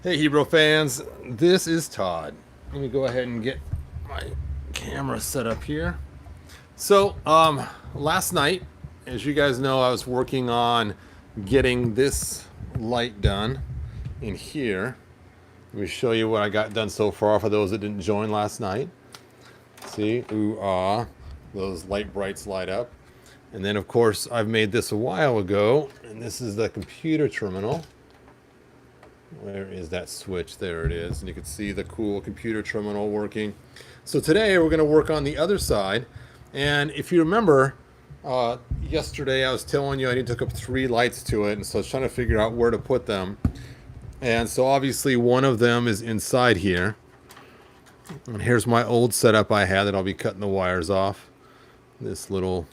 Hey Hebrew fans, this is Todd. Let me go ahead and get my camera set up here. So, last night, as you guys know, I was working on getting this light done in here. Let me show you what I got done so far for those that didn't join last night. See, ooh, ah, those light brights light up. And then, of course, I've made this a while ago, and this is the computer terminal. Where is that switch? There it is. And you can see the cool computer terminal working. So today we're going to work on the other side. And if you remember, yesterday I was telling you I need to hook up 3 lights to it. And so I was trying to figure out where to put them. And so obviously one of them is inside here. And here's my old setup I had that I'll be cutting the wires off. This little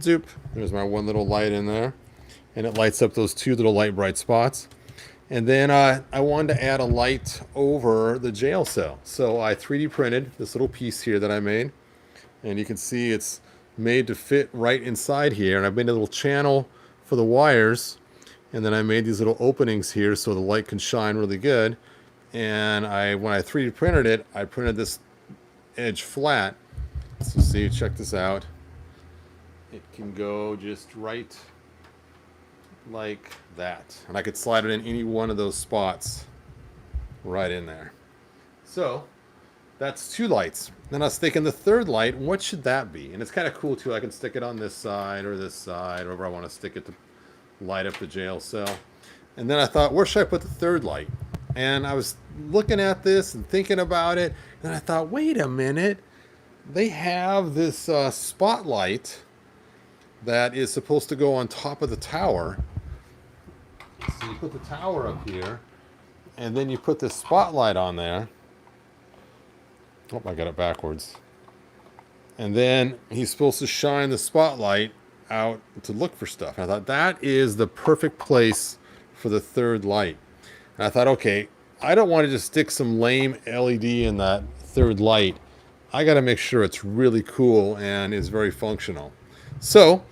zoop. There's my one little light in there. And it lights up those 2 little light bright spots. And then I wanted to add a light over the jail cell. So I 3D printed this little piece here that I made. And you can see it's made to fit right inside here. And I've made a little channel for the wires. And then I made these little openings here so the light can shine really good. And when I 3D printed it, I printed this edge flat. So see, check this out. It can go just right like that, and I could slide it in any one of those spots right in there. So that's 2 lights. Then I was thinking the third light, what should that be? And it's kind of cool too. I can stick it on this side or this side, wherever I want to stick it to light up the jail cell. And then I thought, where should I put the third light? And I was looking at this and thinking about it, and I thought, wait a minute, they have this spotlight that is supposed to go on top of the tower. So you put the tower up here, and then you put this spotlight on there. Oh, I got it backwards. And then he's supposed to shine the spotlight out to look for stuff. And I thought that is the perfect place for the third light. And I thought, okay, I don't want to just stick some lame LED in that third light. I got to make sure it's really cool and is very functional. So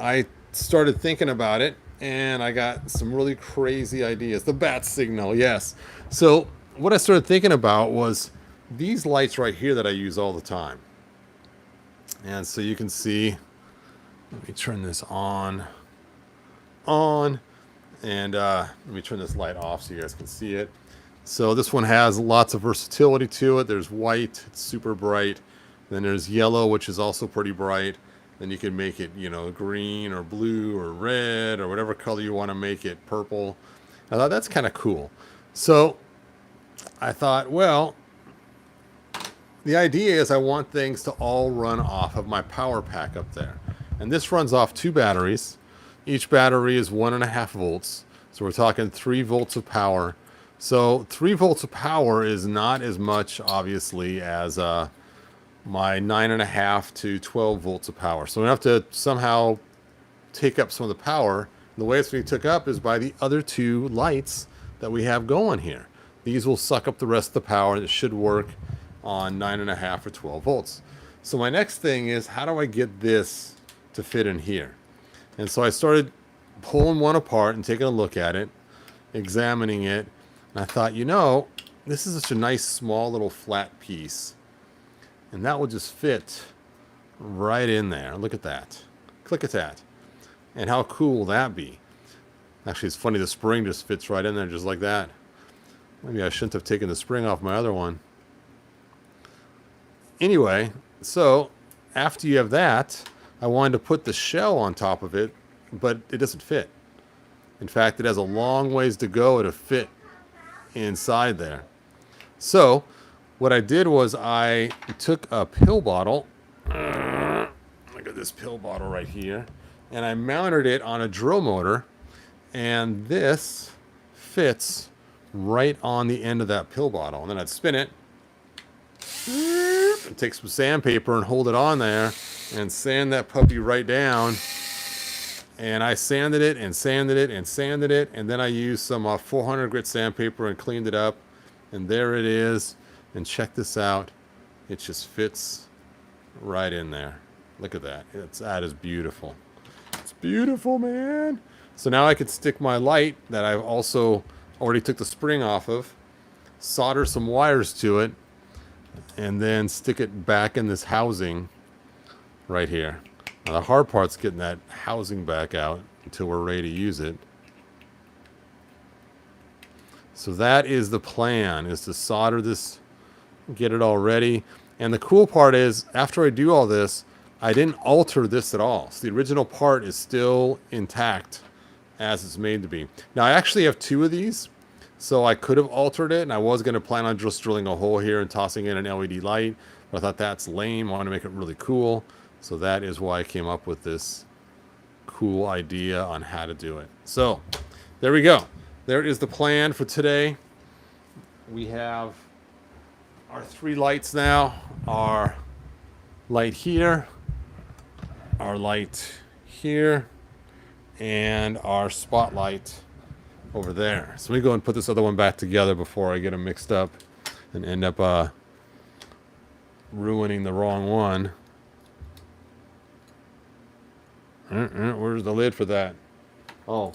I started thinking about it, and I got some really crazy ideas. The bat signal, yes. So what I started thinking about was these lights right here that I use all the time. And so you can see, let me turn this on, and let me turn this light off so you guys can see it. So this one has lots of versatility to it. There's white, it's super bright. Then there's yellow, which is also pretty bright. Then you can make it, you know, green or blue or red or whatever color you want to make it, purple. I thought that's kind of cool. So I thought, well, the idea is I want things to all run off of my power pack up there. And this runs off 2 batteries. Each battery is 1.5 volts. So we're talking 3 volts of power. So 3 volts of power is not as much, obviously, as my 9.5 to 12 volts of power. So we have to somehow take up some of the power. And the way it's being took up is by the other 2 lights that we have going here. These will suck up the rest of the power, and it should work on 9.5 or 12 volts. So my next thing is, how do I get this to fit in here? And so I started pulling one apart and taking a look at it, examining it, and I thought, you know, this is such a nice small little flat piece. And that will just fit right in there. Look at that. Click at that. And how cool will that be? Actually, it's funny, the spring just fits right in there just like that. Maybe I shouldn't have taken the spring off my other one. Anyway, so after you have that, I wanted to put the shell on top of it, but it doesn't fit. In fact, it has a long ways to go to fit inside there. So what I did was I took a pill bottle. Look at this pill bottle right here. And I mounted it on a drill motor. And this fits right on the end of that pill bottle. And then I'd spin it. And take some sandpaper and hold it on there. And sand that puppy right down. And I sanded it and sanded it and sanded it. And then I used some 400 grit sandpaper and cleaned it up. And there it is. And check this out. It just fits right in there. Look at that. That is beautiful. It's beautiful, man. So now I could stick my light that I've also already took the spring off of, solder some wires to it, and then stick it back in this housing right here. Now the hard part's getting that housing back out until we're ready to use it. So that is the plan, is to solder this, get it all ready. And the cool part is, after I do all this, I didn't alter this at all. So the original part is still intact as it's made to be. Now I actually have two of these, so I could have altered it, and I was going to plan on just drilling a hole here and tossing in an LED light, but I thought that's lame. I want to make it really cool. So that is why I came up with this cool idea on how to do it. So there we go. There is the plan for today. We have our three lights now. Our light here, our light here, and our spotlight over there. So let me go and put this other one back together before I get them mixed up and end up ruining the wrong one. Where's the lid for that? Oh,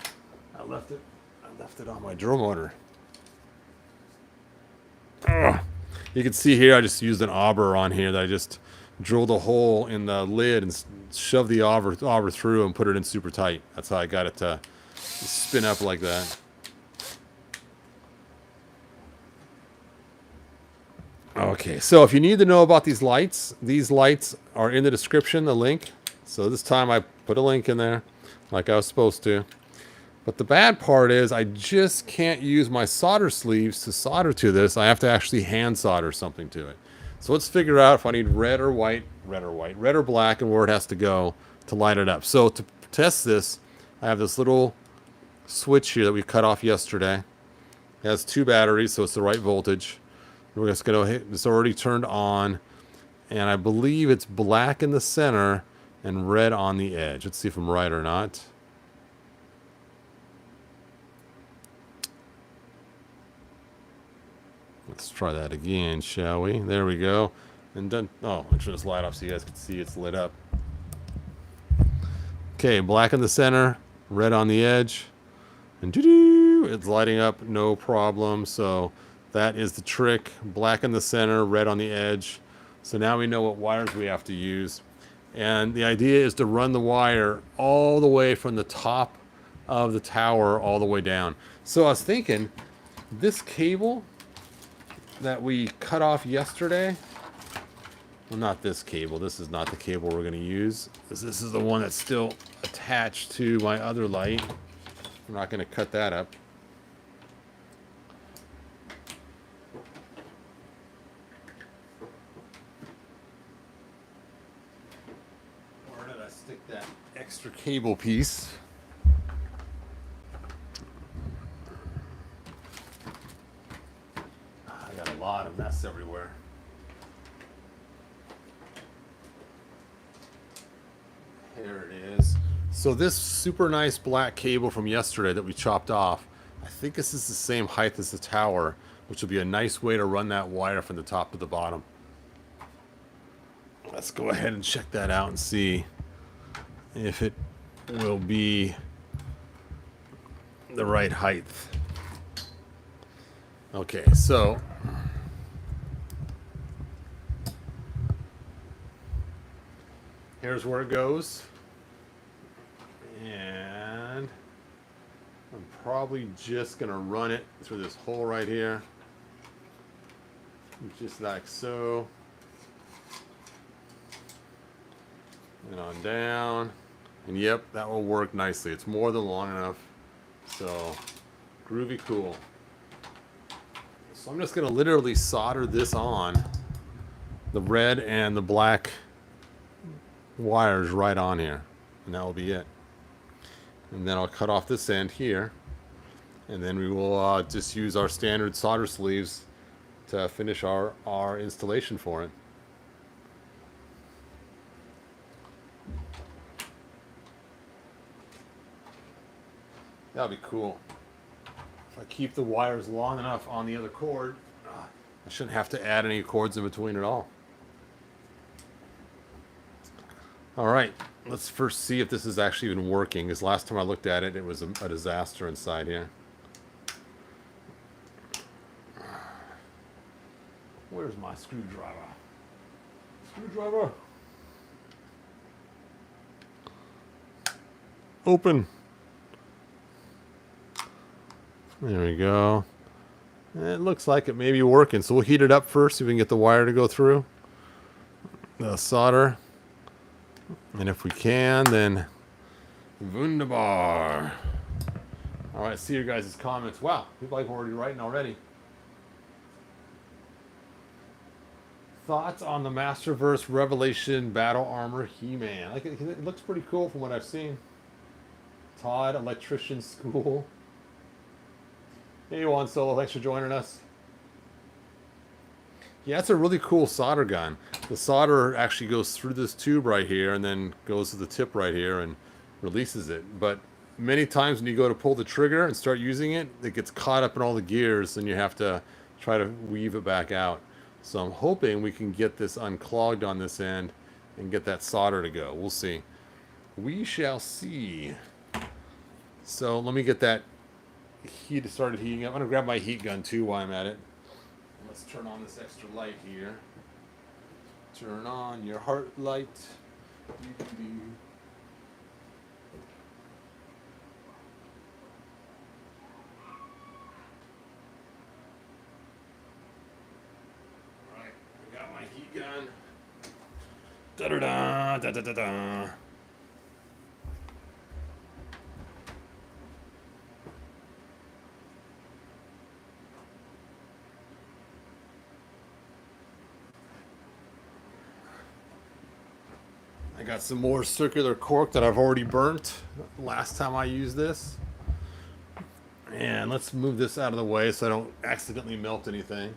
I left it on my drill motor. Ugh. You can see here I just used an auger on here that I just drilled a hole in the lid and shoved the auger through and put it in super tight. That's how I got it to spin up like that. Okay, so if you need to know about these lights are in the description, the link. So this time I put a link in there like I was supposed to. But the bad part is I just can't use my solder sleeves to solder to this. I have to actually hand solder something to it. So let's figure out if I need red or black, and where it has to go to light it up. So to test this, I have this little switch here that we cut off yesterday. It has two batteries, so it's the right voltage. We're just going to hit, it's already turned on, and I believe it's black in the center and red on the edge. Let's see if I'm right or not. Let's try that again, shall we? There we go. And done. Oh, I should just light off so you guys can see it's lit up. Okay, black in the center, red on the edge, and doo-doo, it's lighting up, no problem. So that is the trick. Black in the center, red on the edge. So now we know what wires we have to use. And the idea is to run the wire all the way from the top of the tower all the way down. So I was thinking, this cable that we cut off yesterday, well, not this cable, this is not the cable we're going to use. This is the one that's still attached to my other light. I'm not going to cut that up. Where did I stick that extra cable piece? A lot of mess everywhere. Here it is. So this super nice black cable from yesterday that we chopped off, I think this is the same height as the tower, which will be a nice way to run that wire from the top to the bottom. Let's go ahead and check that out and see if it will be the right height. Okay, so here's where it goes, and I'm probably just gonna run it through this hole right here, just like so, and on down, and yep, that will work nicely. It's more than long enough, so groovy cool. So I'm just gonna literally solder this on, the red and the black wires right on here, and that will be it. And then I'll cut off this end here, and then we will just use our standard solder sleeves to finish our installation for it. That'll be cool. If I keep the wires long enough on the other cord, I shouldn't have to add any cords in between at all. All right, let's first see if this is actually even working, because last time I looked at it, it was a disaster inside here. Where's my screwdriver? Screwdriver. Open. There we go. It looks like it may be working, so we'll heat it up first so we can get the wire to go through the solder. And if we can, then wunderbar. All right, see your guys' comments. Wow, people are already writing already. Thoughts on the Masterverse Revelation Battle Armor He-Man? Like it looks pretty cool from what I've seen. Todd, Electrician School. Hey, Juan Solo, thanks for joining us. Yeah, it's a really cool solder gun. The solder actually goes through this tube right here and then goes to the tip right here and releases it. But many times when you go to pull the trigger and start using it, it gets caught up in all the gears and you have to try to weave it back out. So I'm hoping we can get this unclogged on this end and get that solder to go. We'll see. We shall see. So let me get that heat started heating up. I'm going to grab my heat gun too while I'm at it. Let's turn on this extra light here. Turn on your heart light. Alright, I got my heat gun. Da-da-da, da-da-da-da. I got some more circular cork that I've already burnt last time I used this. And let's move this out of the way so I don't accidentally melt anything.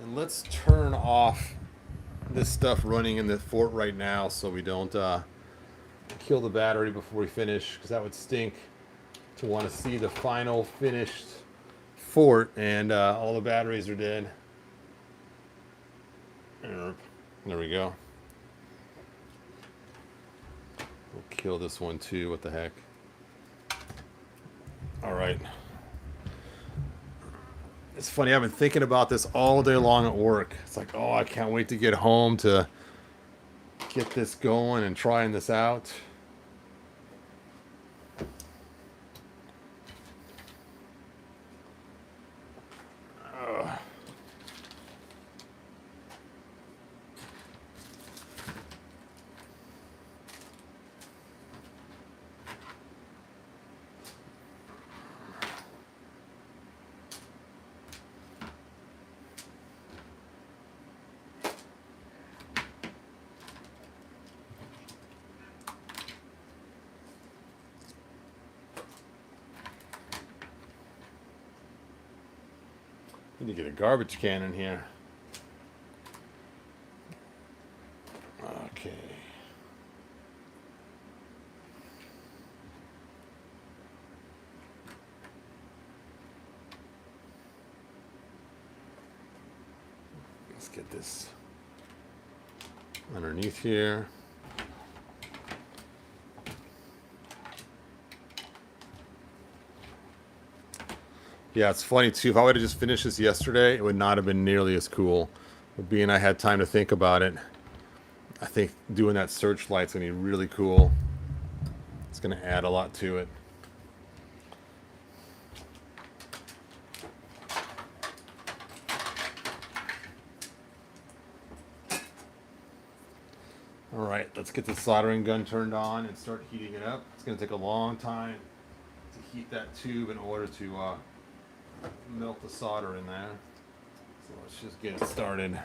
And let's turn off this stuff running in the fort right now so we don't kill the battery before we finish, because that would stink to want to see the final finished fort and all the batteries are dead. There we go. We'll kill this one too. What the heck? All right. It's funny. I've been thinking about this all day long at work. It's like, oh, I can't wait to get home to get this going and trying this out. Need to get a garbage can in here. Okay. Let's get this underneath here. Yeah, it's funny too. If I would have just finished this yesterday, it would not have been nearly as cool. But being I had time to think about it, I think doing that searchlight's gonna be really cool. It's gonna add a lot to it. All right, let's get the soldering gun turned on and start heating it up. It's gonna take a long time to heat that tube in order to melt the solder in there. So let's just get it started.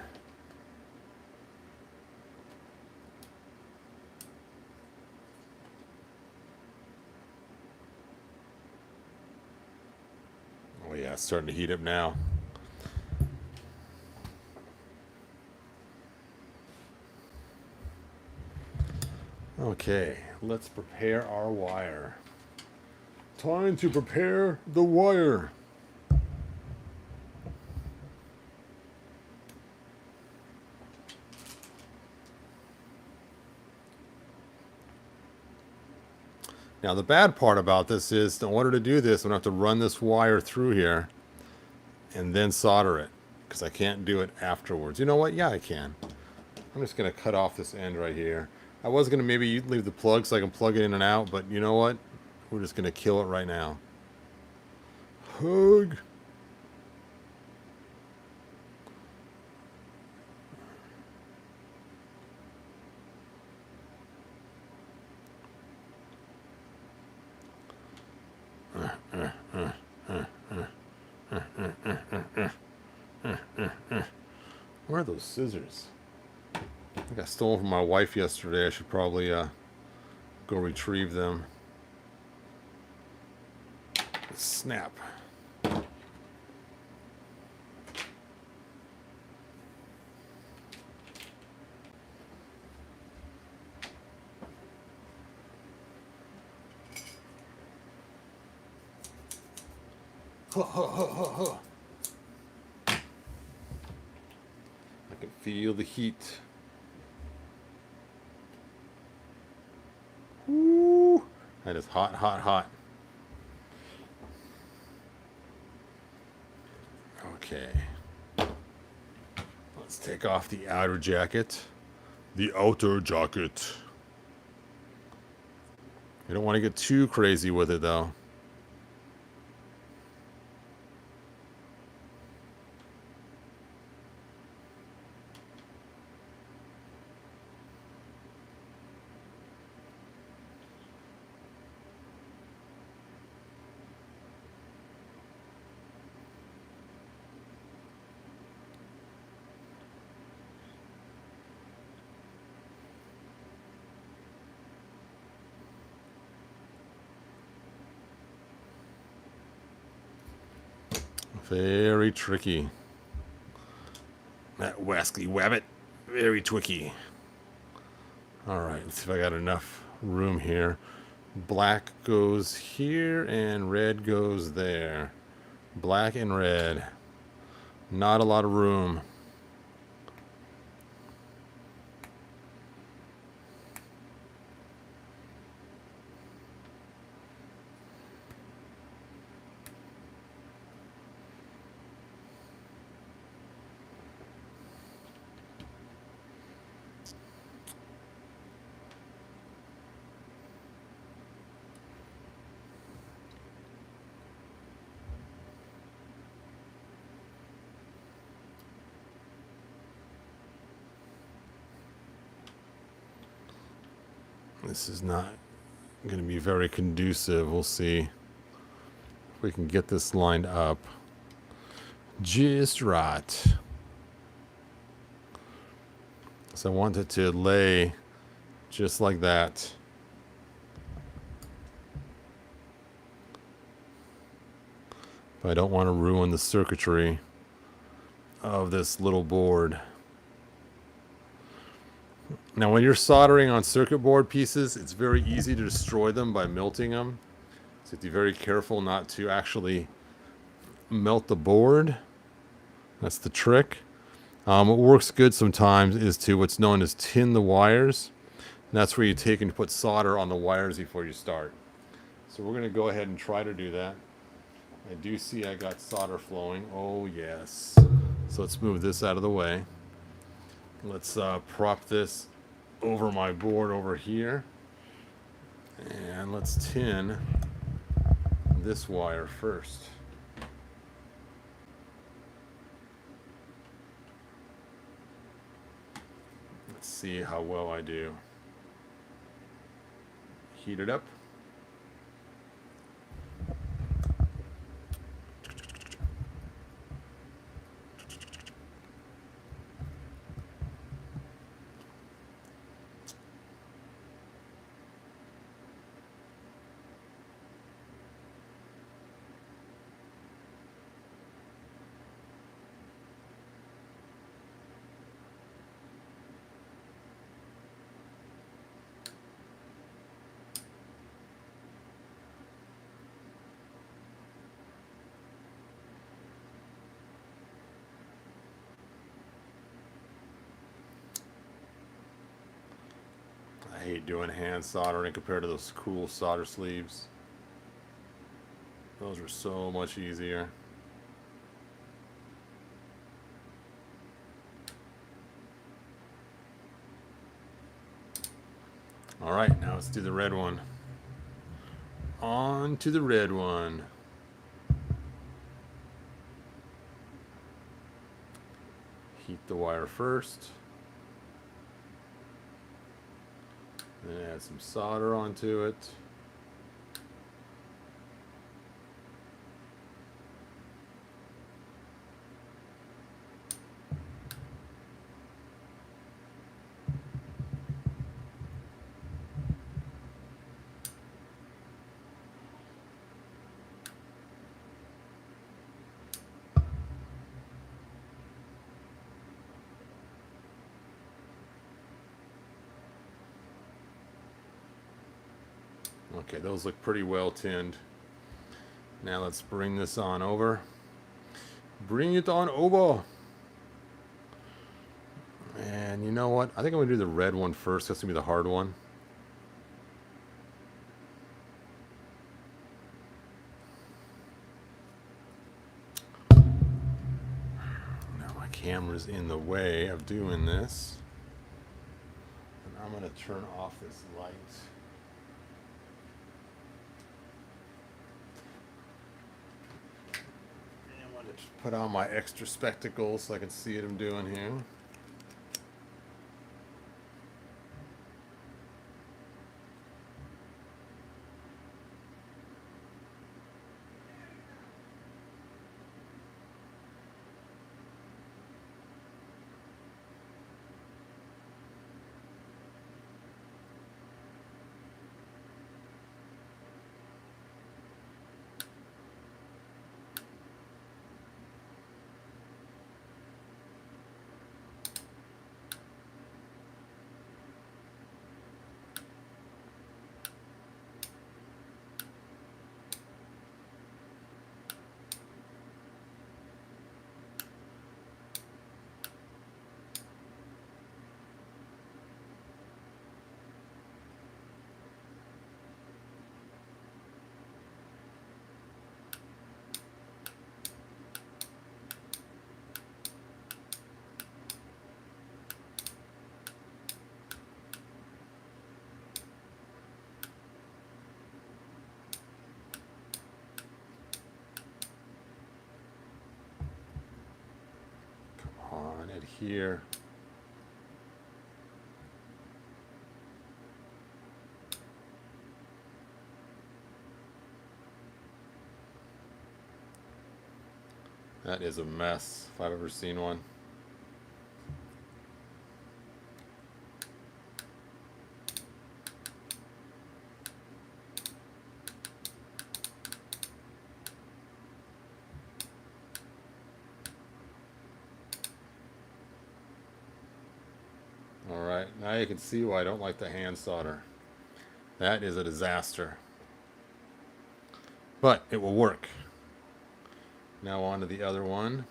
Oh yeah, it's starting to heat up now. Okay, let's prepare our wire. Time to prepare the wire. Now the bad part about this is, in order to do this, I'm going to have to run this wire through here. and then solder it, because I can't do it afterwards. You know what? Yeah, I can. I'm just going to cut off this end right here. I was going to maybe leave the plug so I can plug it in and out, but you know what? We're just going to kill it right now. Hug. Where are those scissors? I think I stole them from my wife yesterday. I should probably go retrieve them. Snap. I can feel the heat. Woo! That is hot, hot, hot. Okay. Let's take off the outer jacket. The outer jacket. You don't want to get too crazy with it, though. Very tricky. That wasky wabbit. Very twicky. Alright, let's see if I got enough room here. Black goes here and red goes there. Black and red. Not a lot of room. This is not going to be very conducive. We'll see if we can get this lined up just right. So I want it to lay just like that. But I don't want to ruin the circuitry of this little board. Now, when you're soldering on circuit board pieces, it's very easy to destroy them by melting them. So you have to be very careful not to actually melt the board. That's the trick. What works good sometimes is to what's known as tin the wires. And that's where you take and put solder on the wires before you start. So we're going to go ahead and try to do that. I do see I got solder flowing. Oh, yes. So let's move this out of the way. Let's prop this over my board over here. And let's tin this wire first. Let's see how well I do. Heat it up. I hate doing hand soldering compared to those cool solder sleeves. Those are so much easier. All right, now let's do the red one. On to the red one. Heat the wire first. Then add some solder onto it. Okay, those look pretty well tinned. Now let's bring this on over. Bring it on over. And you know what? I think I'm going to do the red one first. That's going to be the hard one. Now my camera's in the way of doing this. And I'm going to turn off this light. And I'm going to put on my extra spectacles so I can see what I'm doing here. On adhere. That is a mess if I've ever seen one. Alright, now you can see why I don't like the hand solder. That is a disaster. But it will work. Now on to the other one.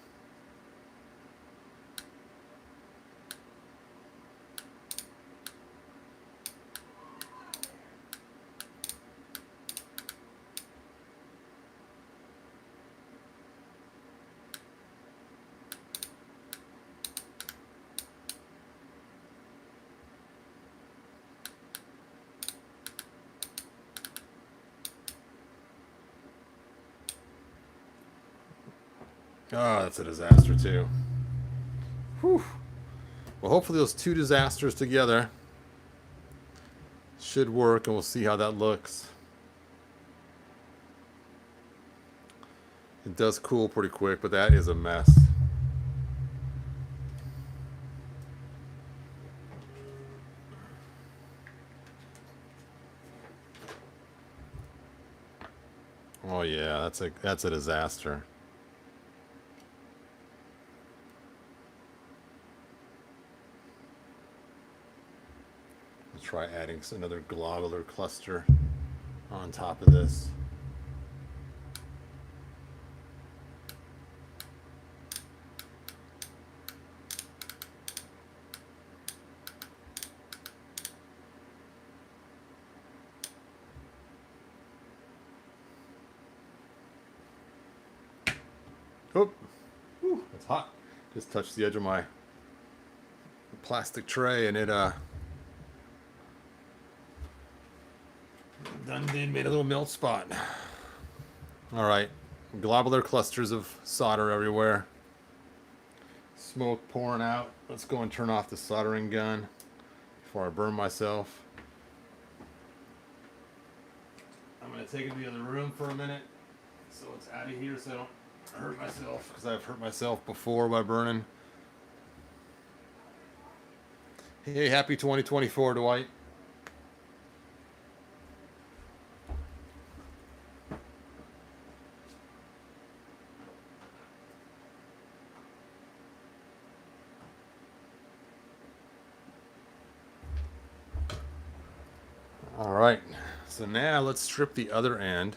Oh, that's a disaster too. Whew. Well, hopefully those two disasters together should work, and we'll see how that looks. It does cool pretty quick, but that is a mess. Oh yeah, that's a disaster. Let's try adding another globular cluster on top of this. Oh, whew, it's hot. Just touched the edge of my plastic tray and it done made a little melt spot. All right, globular clusters of solder everywhere. Smoke pouring out. Let's go and turn off the soldering gun before I burn myself. I'm going to take it to the other room for a minute so it's out of here so I don't hurt myself, because I've hurt myself before by burning. Hey, happy 2024, Dwight. All right, so now let's strip the other end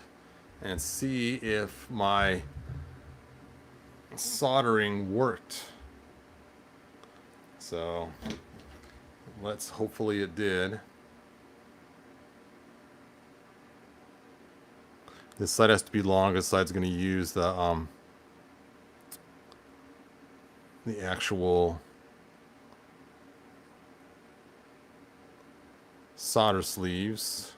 and see if my soldering worked. So let's, hopefully it did. This side has to be long. This side's going to use the actual solder sleeves.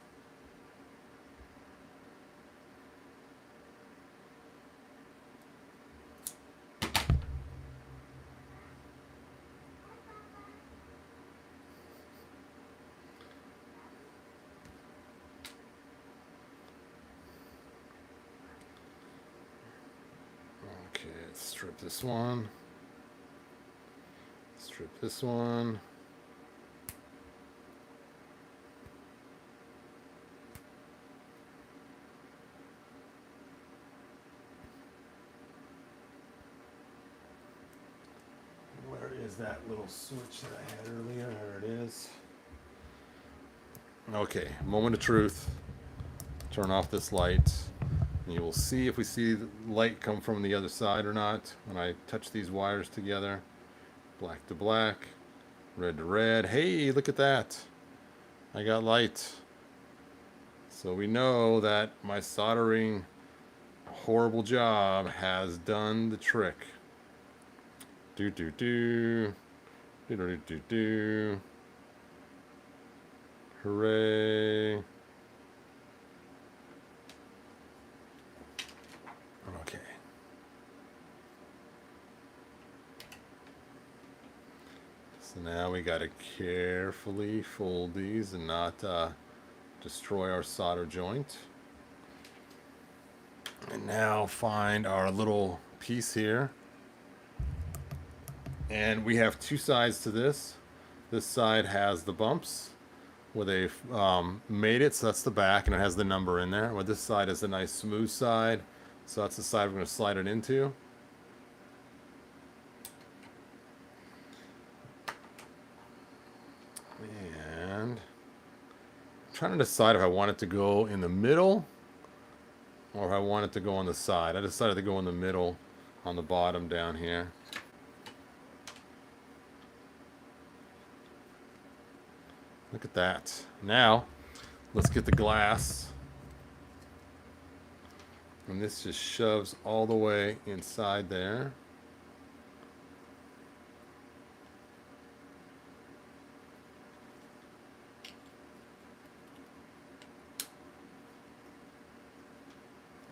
Okay, let's strip this one. Strip this one. Where is that little switch that I had earlier? There it is. Okay, moment of truth. Turn off this light. And you will see if we see the light come from the other side or not when I touch these wires together. Black to black, red to red. Hey, look at that. I got light. So we know that my soldering horrible job has done the trick. Do do do. Do do do do. Hooray. Okay. So now we got to carefully fold these and not destroy our solder joint. And now find our little piece here. And we have two sides to this. This side has the bumps where they've made it, so that's the back, and it has the number in there. Where this side is a nice smooth side, so that's the side we're going to slide it into. And I'm trying to decide if I want it to go in the middle or if I want it to go on the side. I decided to go in the middle on the bottom down here. Look at that. Now, let's get the glass. And this just shoves all the way inside there.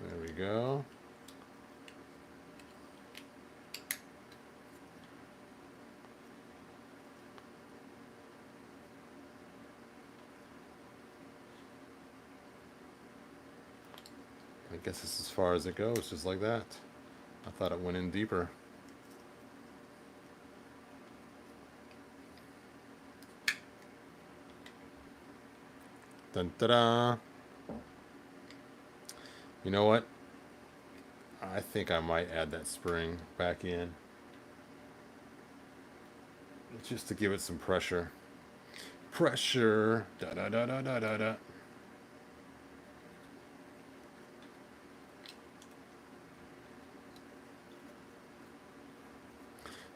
There we go. I guess this is as far as it goes, just like that. I thought it went in deeper. Dun, ta-da. You know what? I think I might add that spring back in. Just to give it some pressure. Pressure. Da da da da da da da.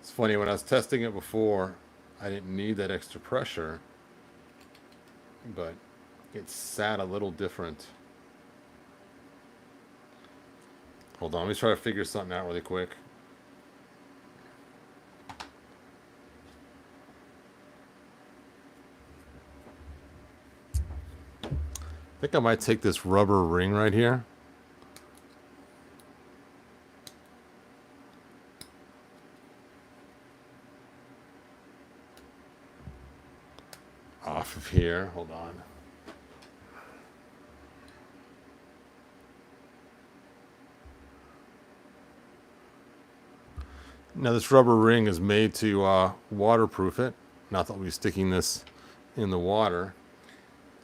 It's funny, when I was testing it before, I didn't need that extra pressure, but it sat a little different. Hold on, let me try to figure something out really quick. I think I might take this rubber ring right here. Off of here. Hold on. Now this rubber ring is made to waterproof it. Not that we'll be sticking this in the water.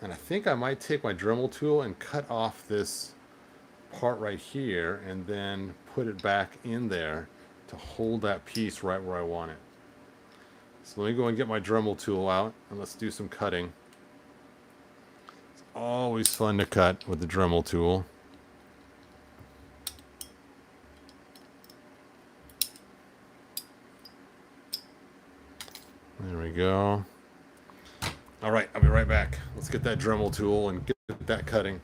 And I think I might take my Dremel tool and cut off this part right here and then put it back in there to hold that piece right where I want it. So let me go and get my Dremel tool out and let's do some cutting. It's always fun to cut with the Dremel tool. There we go. All right, I'll be right back. Let's get that Dremel tool and get that cutting.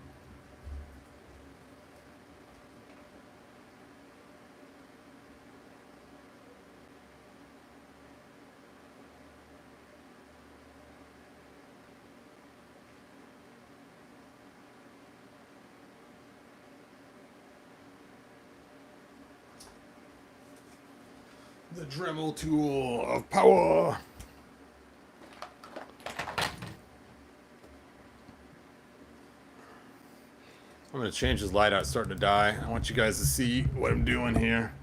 The Dremel tool of power. I'm going to change this light out. It's starting to die. I want you guys to see what I'm doing here.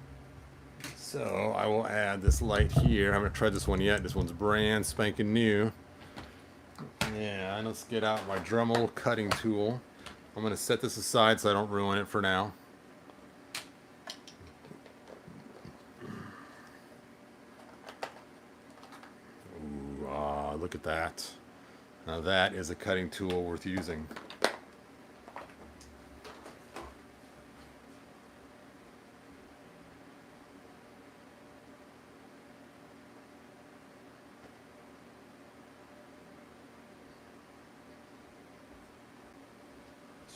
So I will add this light here. I haven't tried this one yet. This one's brand spanking new. Yeah, let's get out my Dremel cutting tool. I'm going to set this aside so I don't ruin it for now. Ooh, look at that. Now that is a cutting tool worth using.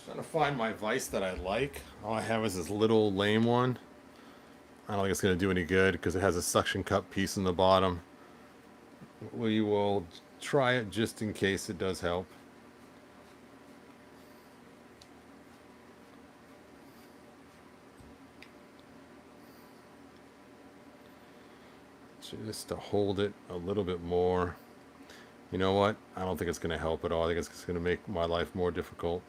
Trying to find my vise that I like. All I have is this little lame one. I don't think it's going to do any good because it has a suction cup piece in the bottom. We will try it just in case it does help. Just to hold it a little bit more. You know what? I don't think it's going to help at all. I think it's going to make my life more difficult.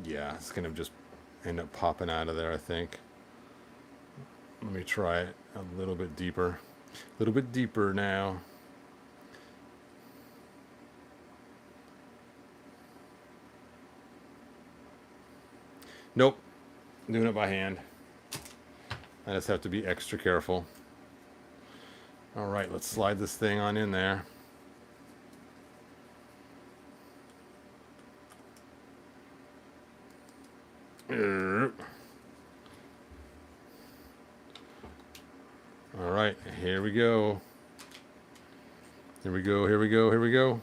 Yeah, it's going to just end up popping out of there, I think. Let me try it a little bit deeper. A little bit deeper now. Nope. I'm doing it by hand. I just have to be extra careful. All right, let's slide this thing on in there. All right, here we go. Here we go, here we go, here we go.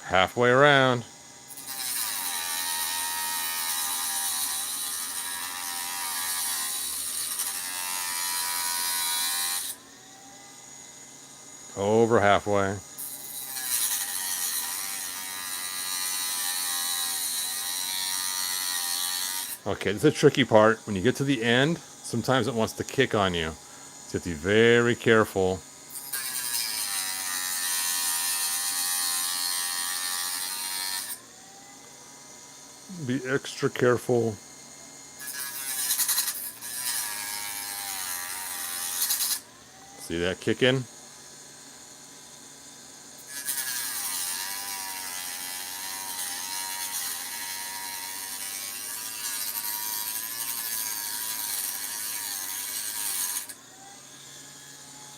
Halfway around. Over halfway. Okay, this is a tricky part. When you get to the end, sometimes it wants to kick on you. So you have to be very careful Be extra careful. See that kick in?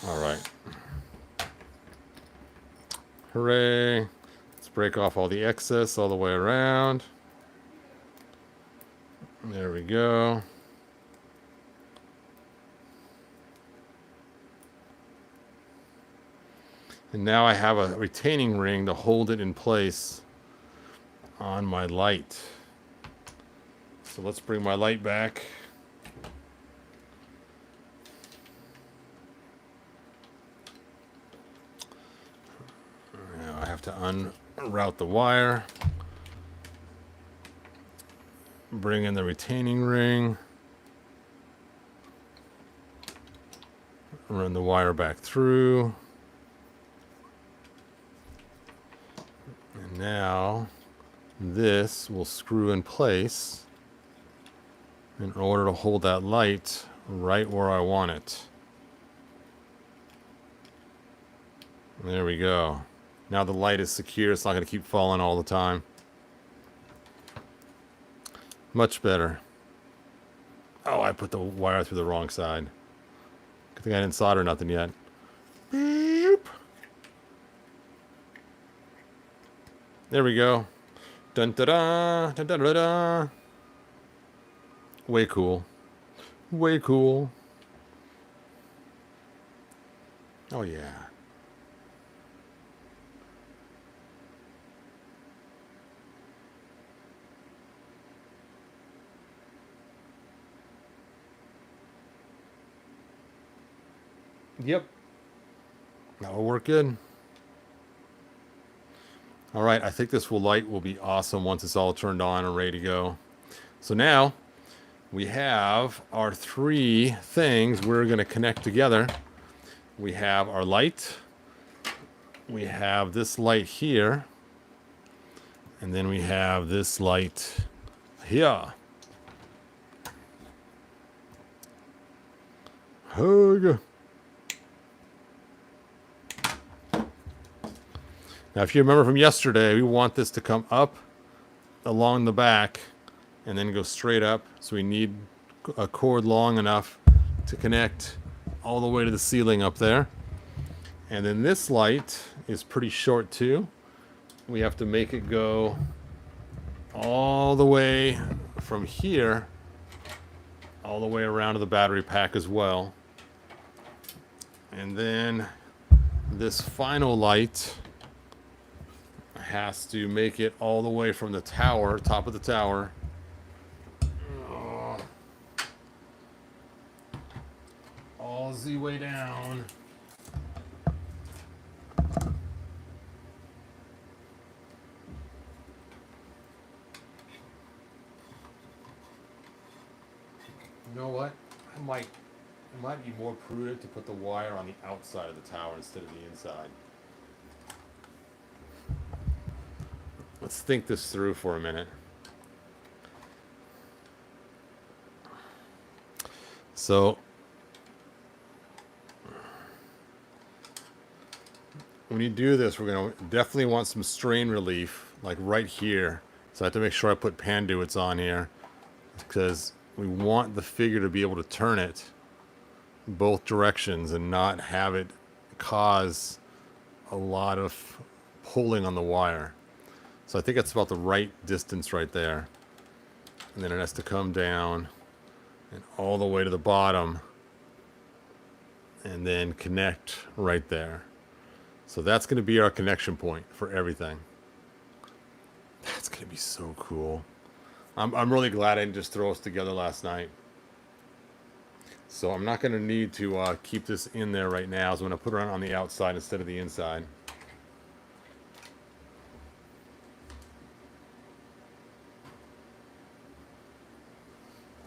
All right. Hooray. Let's break off all the excess all the way around. There we go. And now I have a retaining ring to hold it in place on my light. So let's bring my light back. Now I have to unroute the wire. Bring in the retaining ring. Run the wire back through. And now this will screw in place in order to hold that light right where I want it. There we go. Now the light is secure. It's not going to keep falling all the time. Much better. Oh, I put the wire through the wrong side. Good thing I didn't solder nothing yet. Beep. There we go. Dun da da da da da da. Way cool. Way cool. Oh yeah. Yep. That'll work good. All right, I think this light will be awesome once it's all turned on and ready to go. So now we have our three things we're going to connect together. We have our light. We have this light here. And then we have this light here. Hug. Now, if you remember from yesterday, we want this to come up along the back and then go straight up. So we need a cord long enough to connect all the way to the ceiling up there. And then this light is pretty short too. We have to make it go all the way from here, all the way around to the battery pack as well. And then this final light has to make it all the way from the tower, top of the tower, all the way down. You know what? It might be more prudent to put the wire on the outside of the tower instead of the inside. Let's think this through for a minute. So when you do this, we're going to definitely want some strain relief, like right here. So I have to make sure I put panduits on here because we want the figure to be able to turn it both directions and not have it cause a lot of pulling on the wire. So I think that's about the right distance right there. And then it has to come down and all the way to the bottom and then connect right there. So that's going to be our connection point for everything. That's going to be so cool. I'm really glad I didn't just throw us together last night. So I'm not going to need to keep this in there right now. So I'm going to put it on the outside instead of the inside.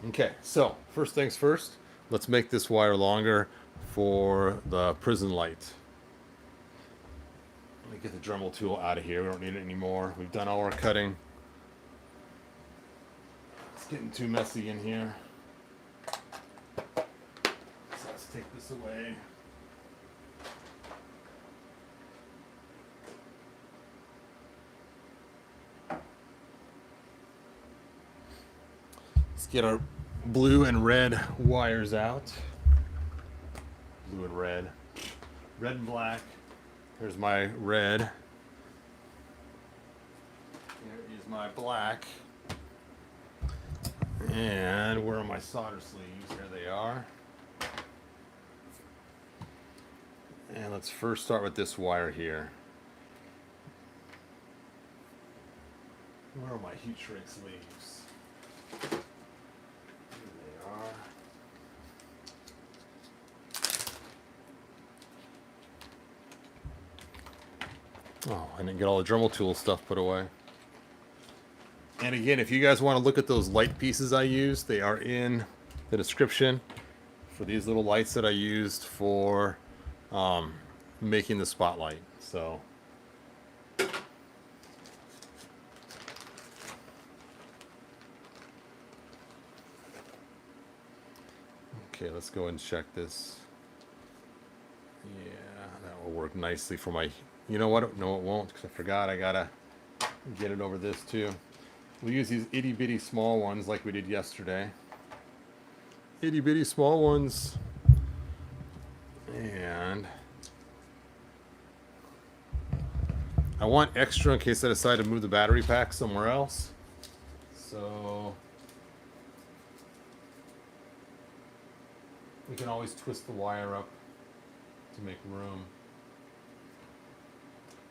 Okay, so first things first, let's make this wire longer for the prison light. Let me get the Dremel tool out of here. We don't need it anymore. We've done all our cutting. getting too messy in here. So let's take this away. Let's get our blue and red wires out. Blue and red. Red and black. Here's my red. Here is my black. And where are my solder sleeves? Here they are. And let's first start with this wire here. Where are my heat shrink sleeves? Here they are. Oh, I didn't get all the Dremel tool stuff put away. And again, if you guys want to look at those light pieces I used, they are in the description for these little lights that I used for making the spotlight. So okay, let's go and check this. Yeah, that will work nicely for my, you know what? No, it won't, because I forgot I gotta get it over this too. We'll use these itty bitty small ones like we did yesterday. Itty bitty small ones. And I want extra in case I decide to move the battery pack somewhere else. So we can always twist the wire up to make room.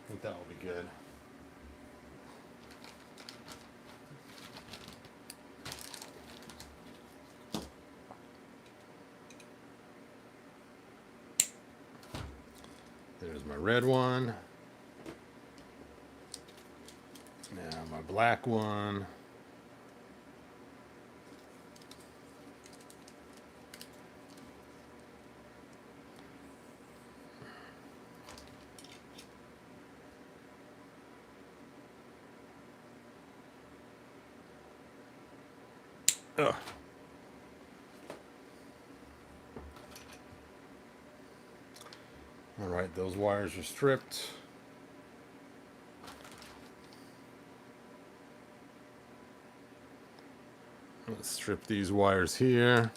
I think that will be good. There's my red one. Now my black one. Ugh. All right, those wires are stripped. Let's strip these wires here.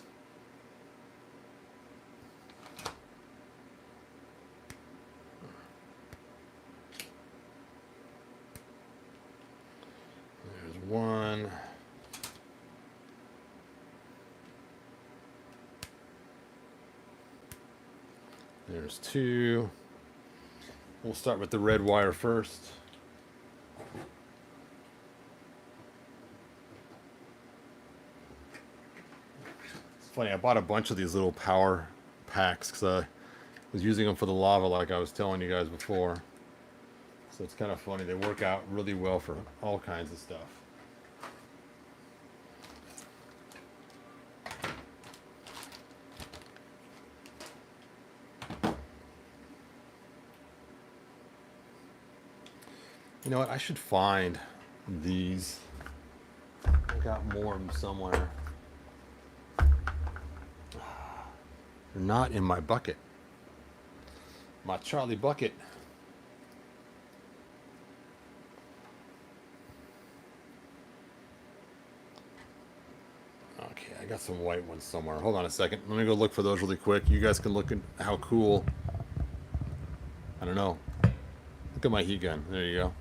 There's one. There's two. We'll start with the red wire first. It's funny, I bought a bunch of these little power packs because I was using them for the lava like I was telling you guys before. So it's kind of funny. They work out really well for all kinds of stuff. You know what? I should find these. I got more of them somewhere. They're not in my bucket. My Charlie bucket. Okay, I got some white ones somewhere. Hold on a second. Let me go look for those really quick. You guys can look at how cool. I don't know. Look at my heat gun. There you go.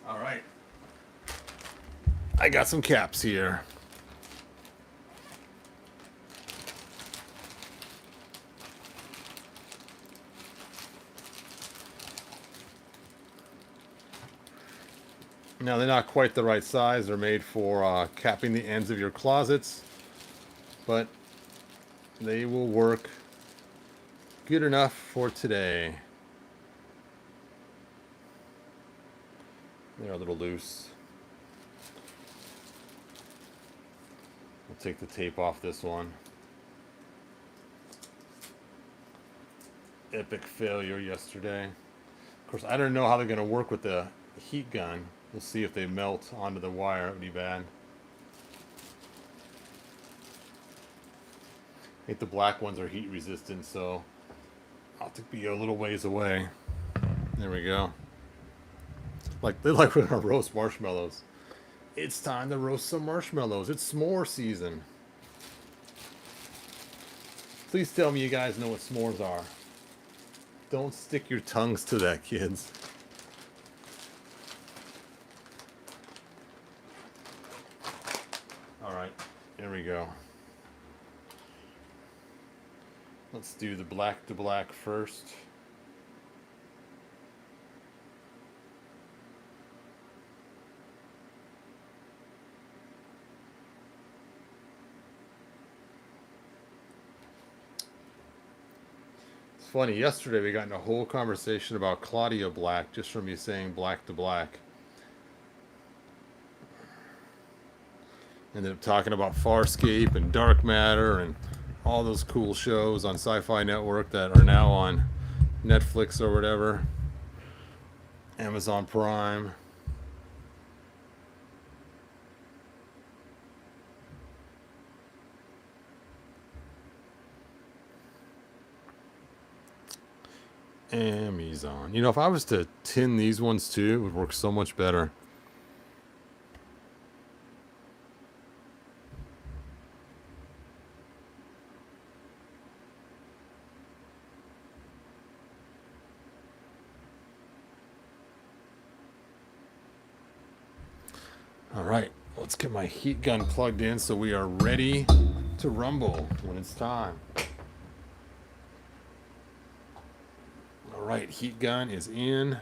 All right. I got some caps here. Now, they're not quite the right size. They're made for capping the ends of your closets, but they will work good enough for today. They're a little loose. We'll take the tape off this one. Epic failure yesterday. Of course, I don't know how they're going to work with the heat gun. We'll see if they melt onto the wire. It would be bad. I think the black ones are heat resistant, so I'll have to be a little ways away. There we go. Like they like we're gonna roast marshmallows. It's time to roast some marshmallows. It's s'more season. Please tell me you guys know what s'mores are. Don't stick your tongues to that, kids. All right, here we go. Let's do the black to black first. It's funny, yesterday we got in a whole conversation about Claudia Black just from me saying black to black. Ended up talking about Farscape and Dark Matter and all those cool shows on Sci-Fi Network that are now on Netflix or whatever, Amazon Prime. Amazon. You know, if I was to tin these ones too, it would work so much better. All right, let's get my heat gun plugged in so we are ready to rumble when it's time. All right, heat gun is in.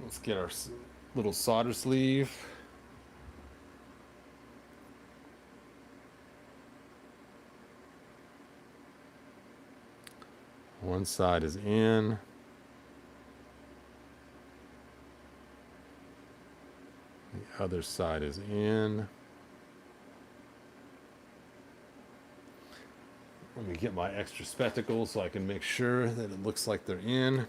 Let's get our little solder sleeve. One side is in. The other side is in. Let me get my extra spectacles so I can make sure that it looks like they're in.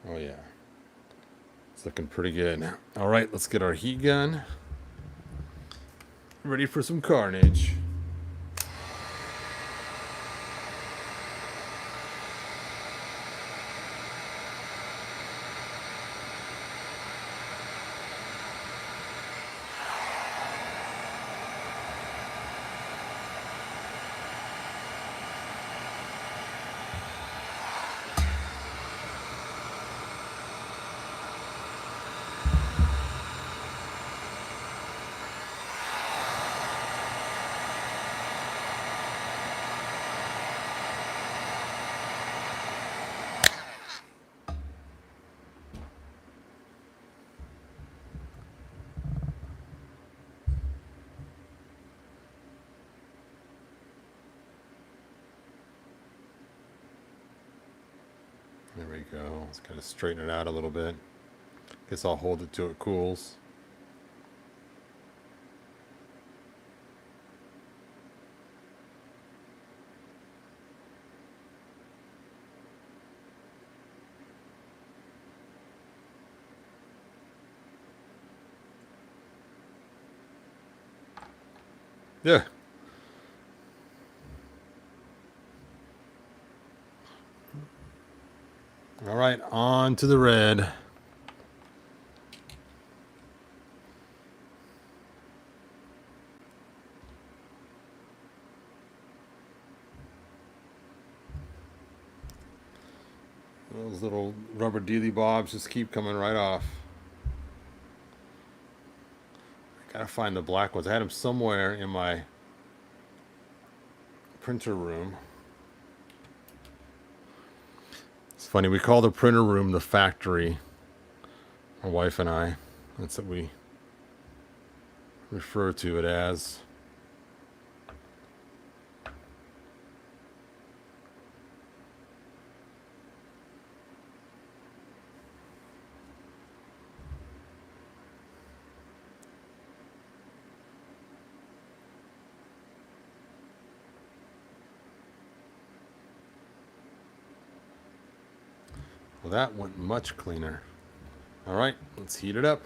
Oh yeah, it's looking pretty good. All right, let's get our heat gun ready for some carnage. There we go. Let's kind of straighten it out a little bit. Guess I'll hold it till it cools. Yeah. All right, on to the red. Those little rubber dealy bobs just keep coming right off. I gotta find the black ones. I had them somewhere in my printer room. It's funny, we call the printer room the factory. My wife and I. That's what we refer to it as. Well, that went much cleaner. All right, let's heat it up.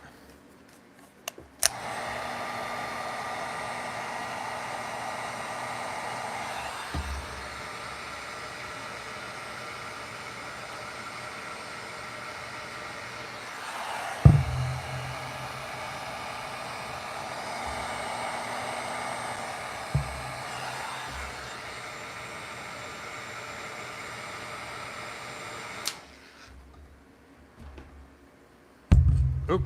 Oop.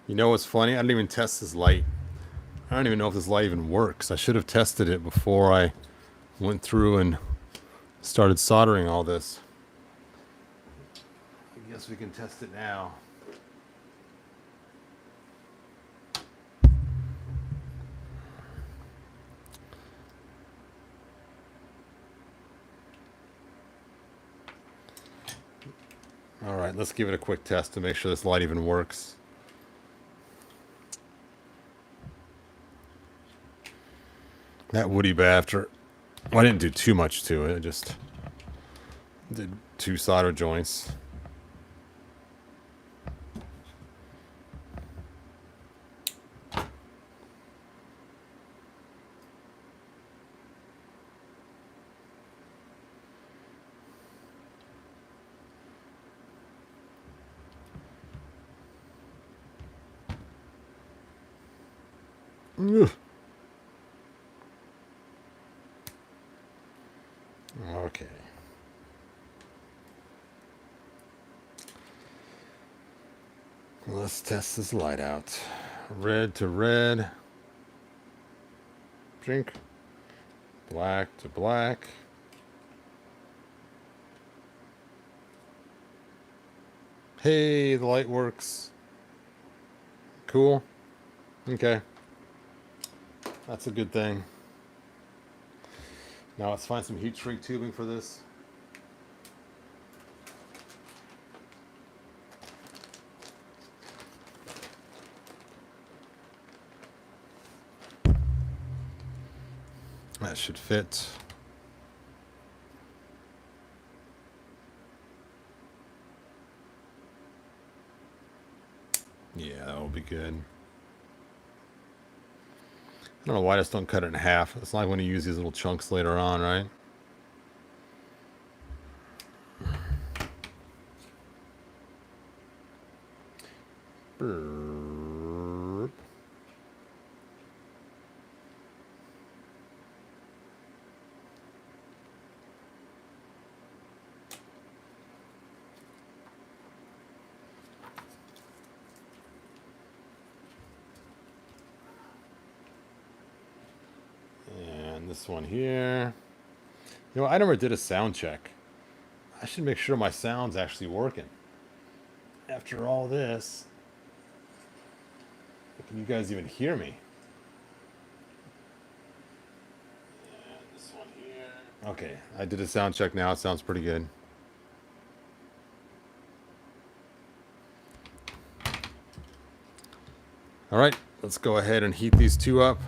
You know what's funny? I didn't even test this light. I don't even know if this light even works. I should have tested it before I went through and started soldering all this. I guess we can test it now. All right, let's give it a quick test to make sure this light even works. That woody bafter, well, I didn't do too much to it. I just did 2 solder joints. Ugh. Okay. Let's test this light out. Red to red. Drink. Black to black. Hey, the light works. Cool. Okay. That's a good thing. Now let's find some heat shrink tubing for this. That should fit. Yeah, that will be good. I don't know why I just don't cut it in half. It's not like when you use these little chunks later on, right? Burp. And this one here. You know, I never did a sound check. I should make sure my sound's actually working. After all this, can you guys even hear me? And this one here. Okay, I did a sound check now. It sounds pretty good. All right, let's go ahead and heat these 2 up.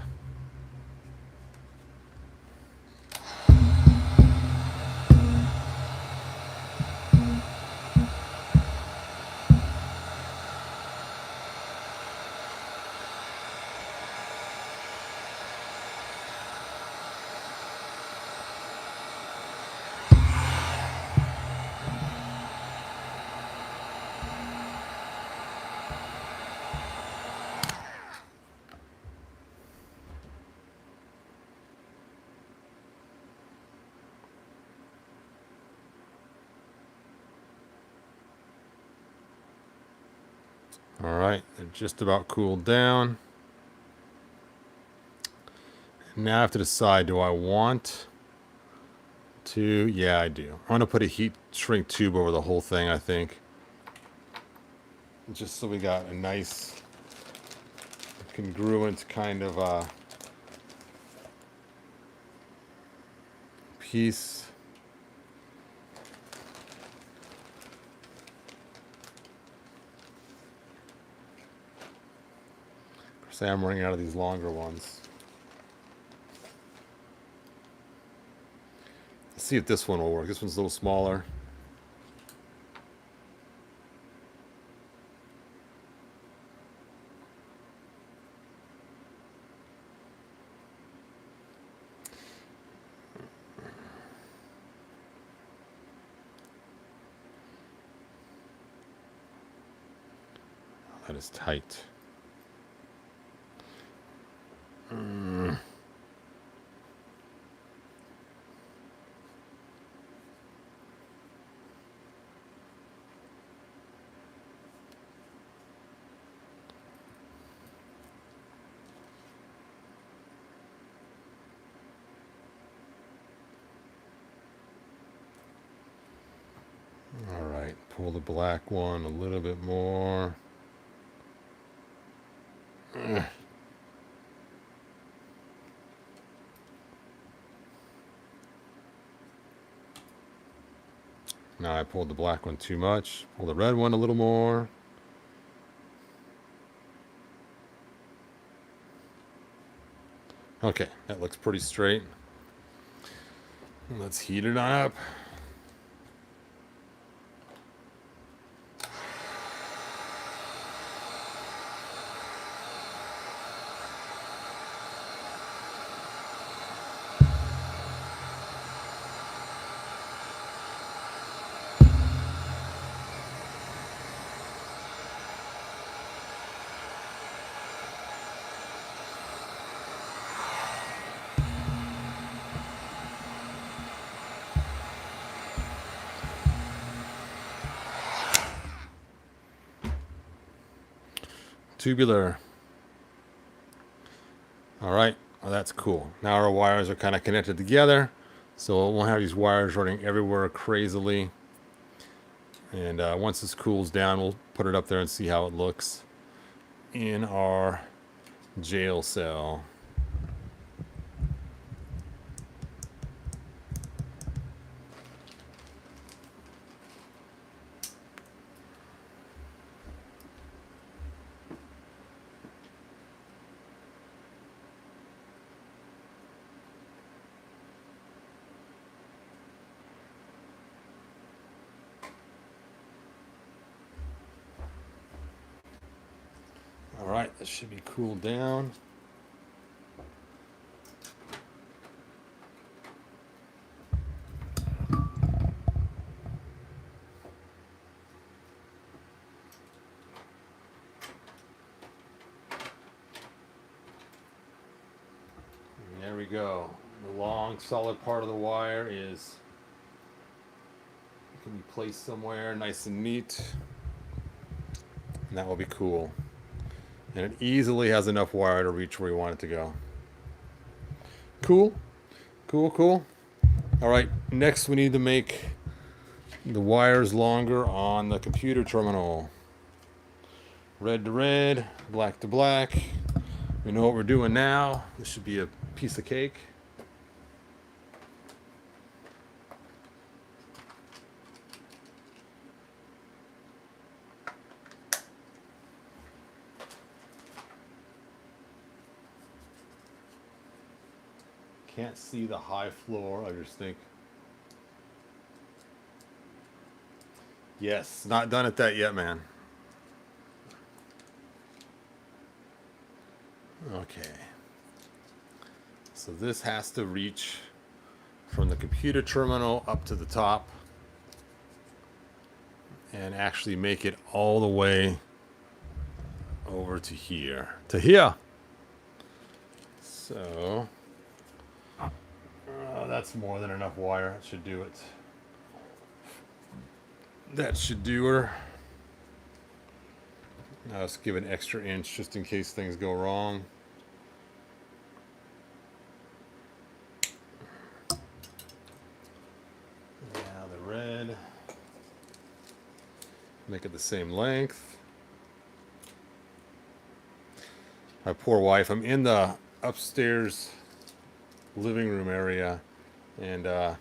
All right, they're just about cooled down. Now I have to decide, do I want to, yeah, I do. I'm gonna put a heat shrink tube over the whole thing, I think. Just so we got a nice congruent kind of piece. Say I'm running out of these longer ones. Let's see if this one will work. This one's a little smaller. That is tight. All right, pull the black one a little bit more. Now I pulled the black one too much. Pull the red one a little more. Okay, that looks pretty straight. Let's heat it up. Tubular. All right, well, that's cool. Now our wires are kind of connected together, so we'll have these wires running everywhere crazily. And once this cools down, we'll put it up there and see how it looks in our jail cell. All right, this should be cooled down. And there we go. The long, solid part of the wire is can be placed somewhere nice and neat. And that will be cool. And it easily has enough wire to reach where we want it to go. Cool. Cool, cool. All right, next we need to make the wires longer on the computer terminal. Red to red, black to black. We know what we're doing now. This should be a piece of cake. Can't see the high floor, I just think. Yes, not done at that yet, man. Okay. So this has to reach from the computer terminal up to the top and actually make it all the way over to here. To here. So that's more than enough wire. That should do it. That should do her. Now let's give an extra inch just in case things go wrong. Now the red. Make it the same length. My poor wife, I'm in the upstairs living room area And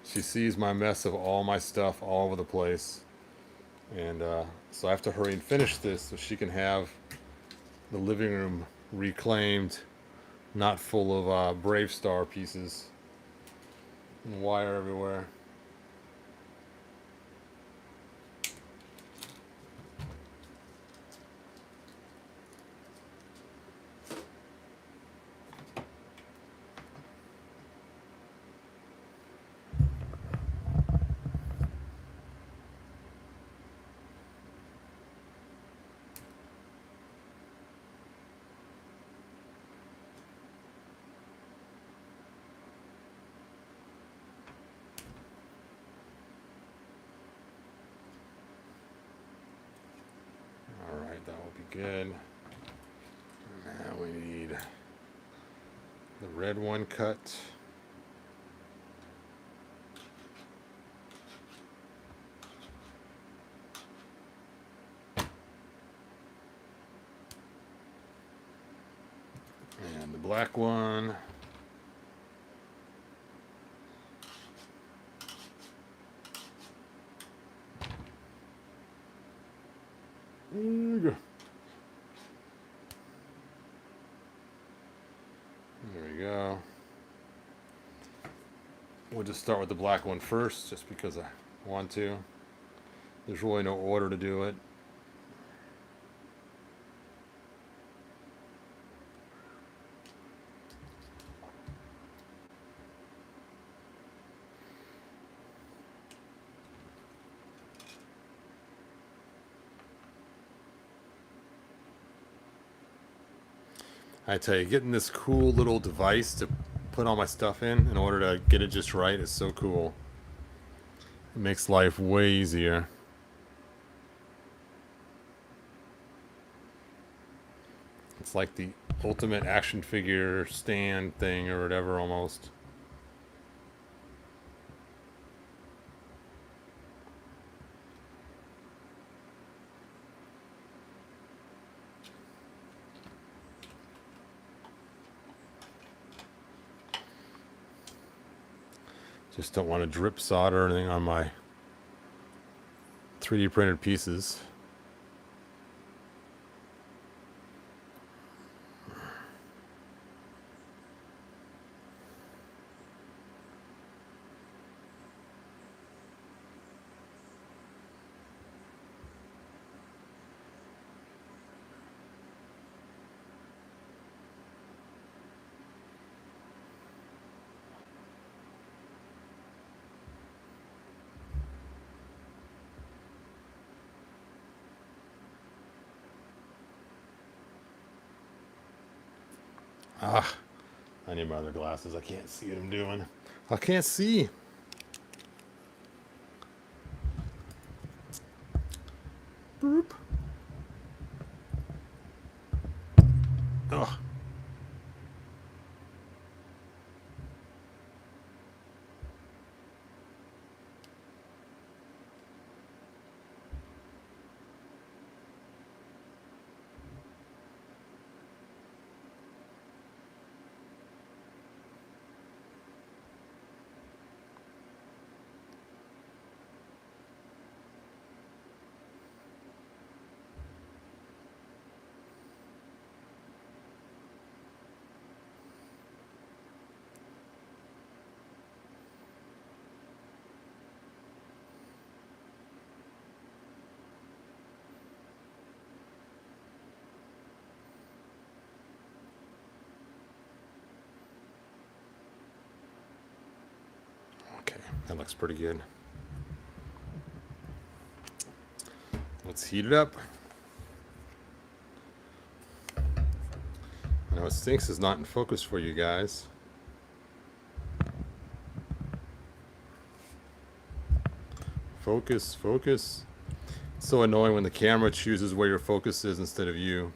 she sees my mess of all my stuff all over the place. And so I have to hurry and finish this so she can have the living room reclaimed, not full of Bravestarr pieces and wire everywhere. Alright, that will be good. Now we need the red one cut. And the black one. There we go. We'll just start with the black one first, just because I want to. There's really no order to do it. I tell you, getting this cool little device to put all my stuff in order to get it just right is so cool. It makes life way easier. It's like the ultimate action figure stand thing or whatever almost. Just don't want to drip solder or anything on my 3D printed pieces. Ah, I need my other glasses. I can't see what I'm doing. I can't see. Boop. Ugh. Okay, that looks pretty good. Let's heat it up. I know it stinks is not in focus for you guys. Focus, focus. It's so annoying when the camera chooses where your focus is instead of you.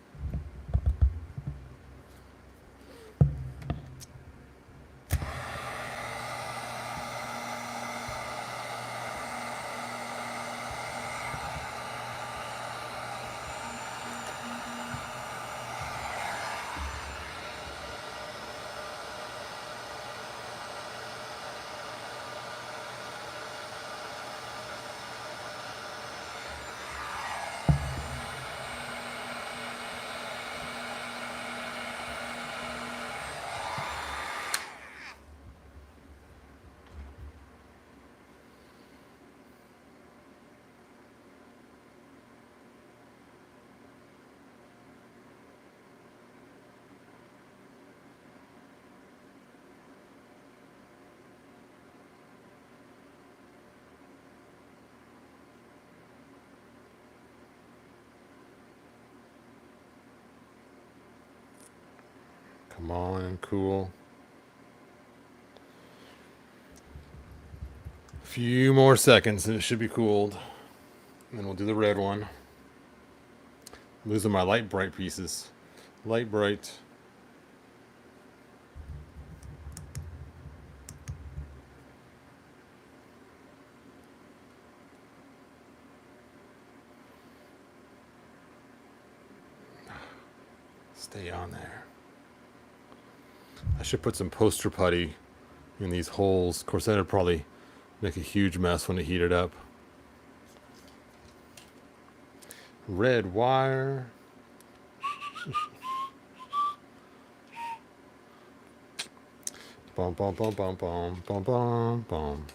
Come on and cool. A few more seconds and it should be cooled. And then we'll do the red one. I'm losing my light bright pieces. Light bright. Stay on there. I should put some poster putty in these holes. Of course, that'd probably make a huge mess when it heated up. Red wire. Bum bum bum bum bum bum bum bum.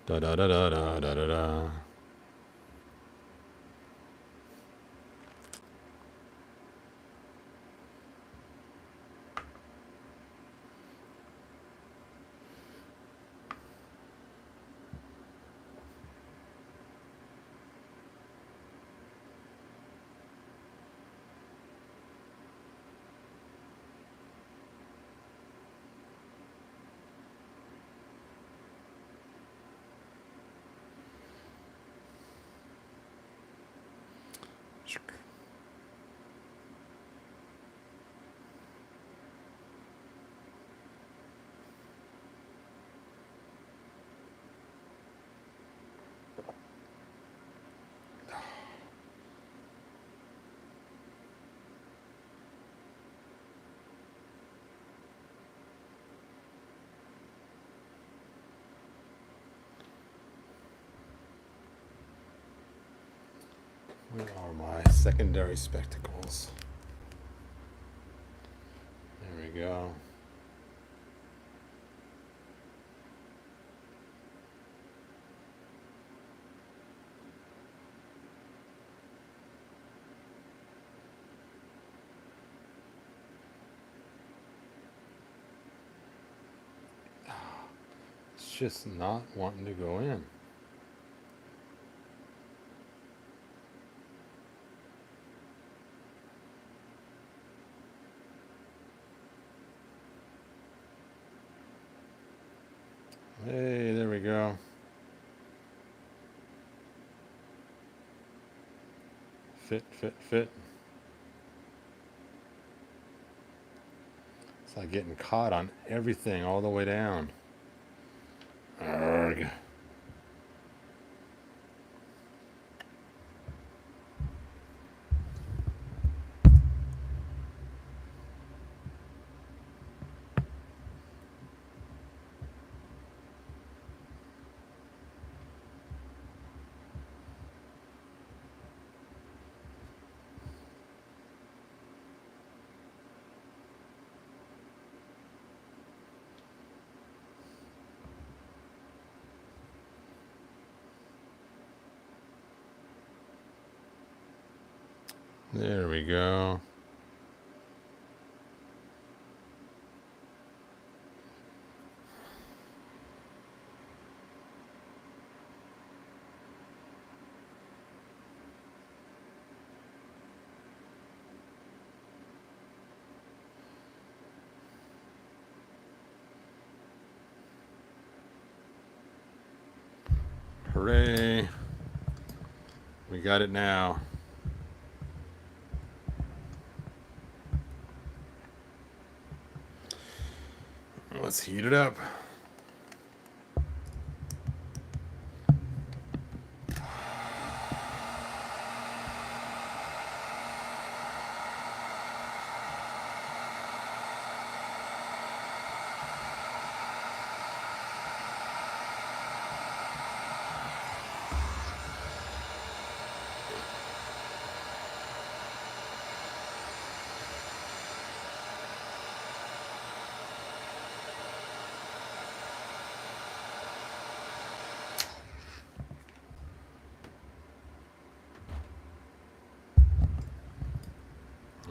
Da da da da da da da da. Where are my secondary spectacles? There we go. It's just not wanting to go in. Hey, there we go. Fit, fit, fit. It's like getting caught on everything all the way down. Arrgh. There we go. Hooray. We got it now. Let's heat it up.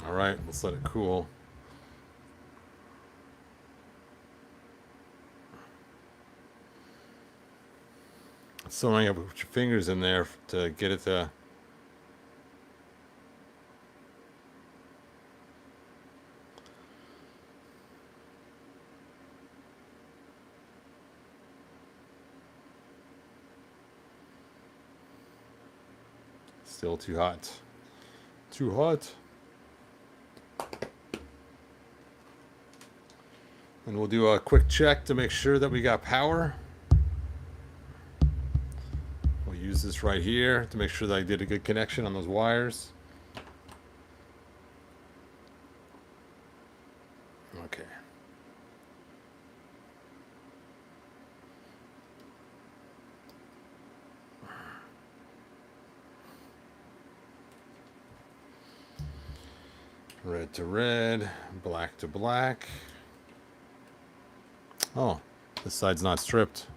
All right, let's let it cool. It's so annoying to put your fingers in there to get it to. Still too hot. Too hot. And we'll do a quick check to make sure that we got power. We'll use this right here to make sure that I did a good connection on those wires. Okay. Red to red, black to black. Oh, this side's not stripped.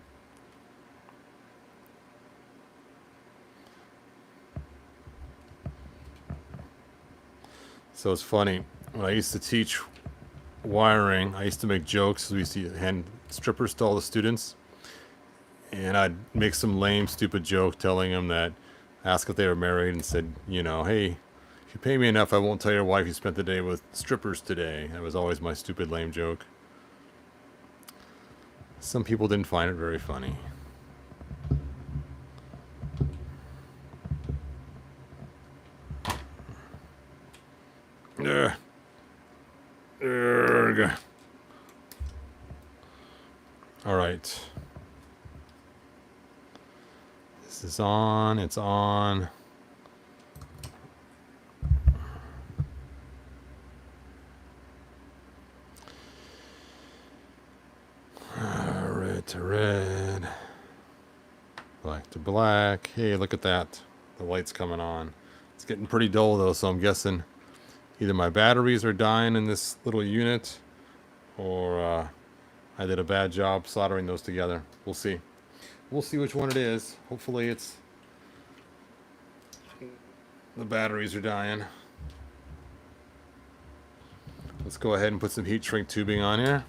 So it's funny, when I used to teach wiring, I used to make jokes. We used to hand strippers to all the students, and I'd make some lame, stupid joke telling them that, ask if they were married, and said, you know, hey, if you pay me enough, I won't tell your wife you spent the day with strippers today. That was always my stupid, lame joke. Some people didn't find it very funny. Ugh. Ugh. All right. This is on. It's on. Red to red. Black to black. Hey, look at that. The light's coming on. It's getting pretty dull though, so I'm guessing either my batteries are dying in this little unit, or I did a bad job soldering those together. We'll see. We'll see which one it is. Hopefully it's the batteries are dying. Let's go ahead and put some heat shrink tubing on here.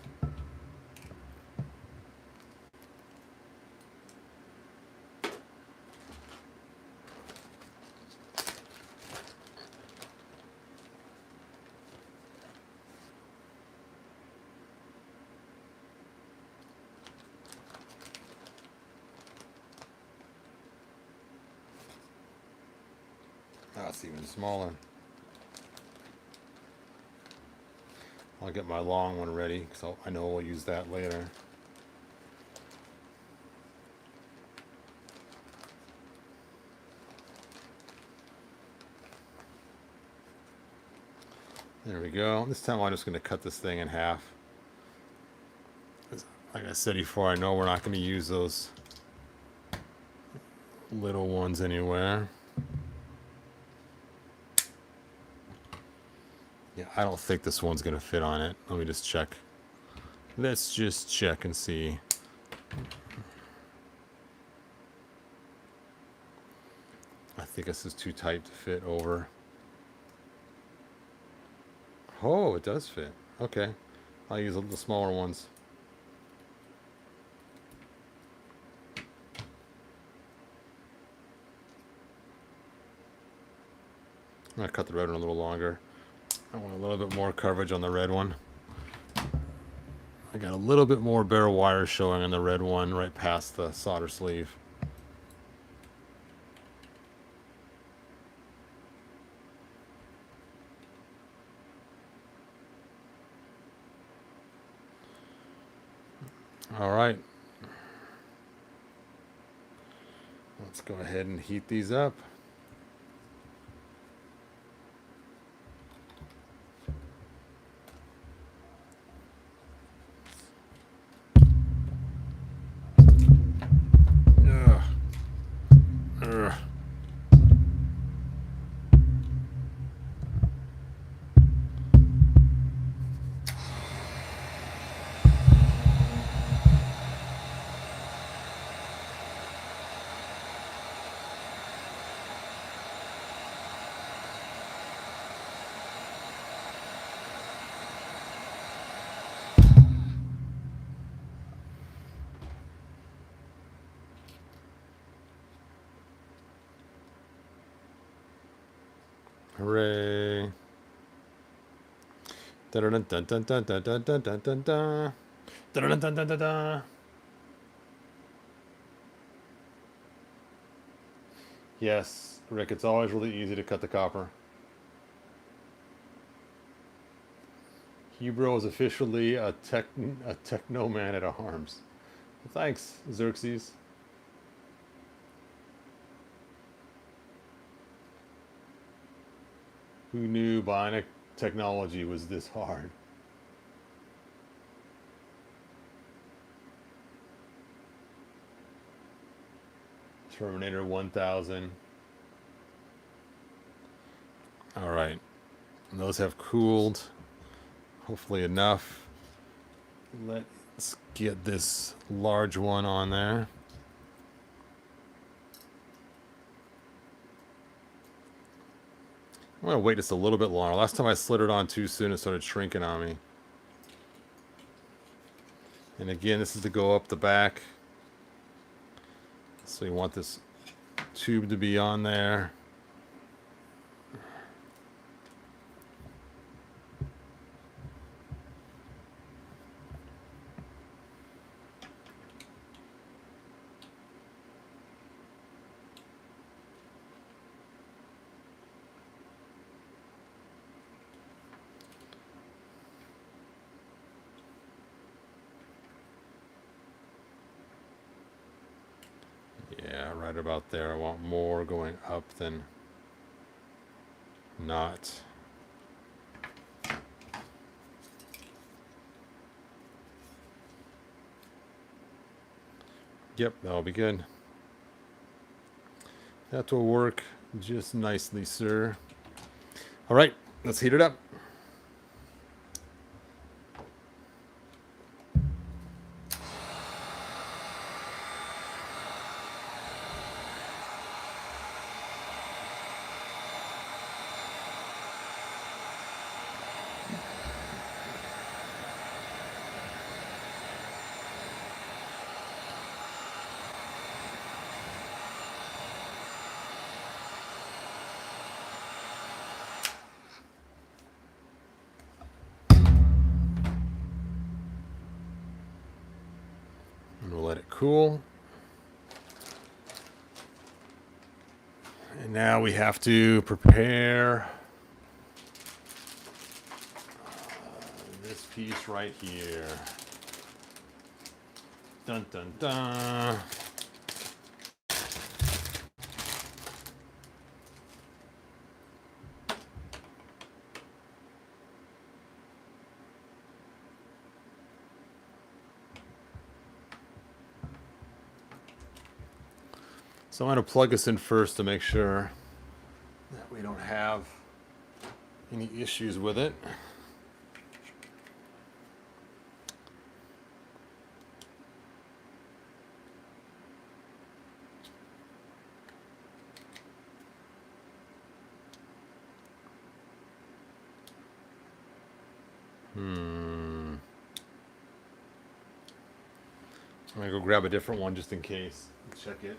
That's even smaller. I'll get my long one ready because I know we'll use that later. There we go. This time I'm just going to cut this thing in half. Like I said before, I know we're not going to use those little ones anywhere. Yeah, I don't think this one's going to fit on it. Let me just check. Let's just check and see. I think this is too tight to fit over. Oh, it does fit. Okay. I'll use the smaller ones. I'm going to cut the red one a little longer. I want a little bit more coverage on the red one. I got a little bit more bare wire showing on the red one right past the solder sleeve. All right. Let's go ahead and heat these up. Hooray. Dun dun dun dun dun dun dun dun dun dun dun. Dun dun dun dun dun dun. Yes. Rick, it's always really easy to cut the copper. Hebrew is officially a technoman at arms. Well, thanks, Xerxes. Who knew bionic technology was this hard? Terminator 1000. All right. And those have cooled. Hopefully enough. Let's get this large one on there. I'm going to wait just a little bit longer. Last time I slid it on too soon, it started shrinking on me. And again, this is to go up the back. So you want this tube to be on there. Yeah, right about there. I want more going up than not. Yep, that'll be good. That will work just nicely, sir. All right, let's heat it up. And we'll let it cool. And now we have to prepare this piece right here. Dun dun dun. So I'm going to plug this in first to make sure that we don't have any issues with it. I'm going to go grab a different one just in case. Check it.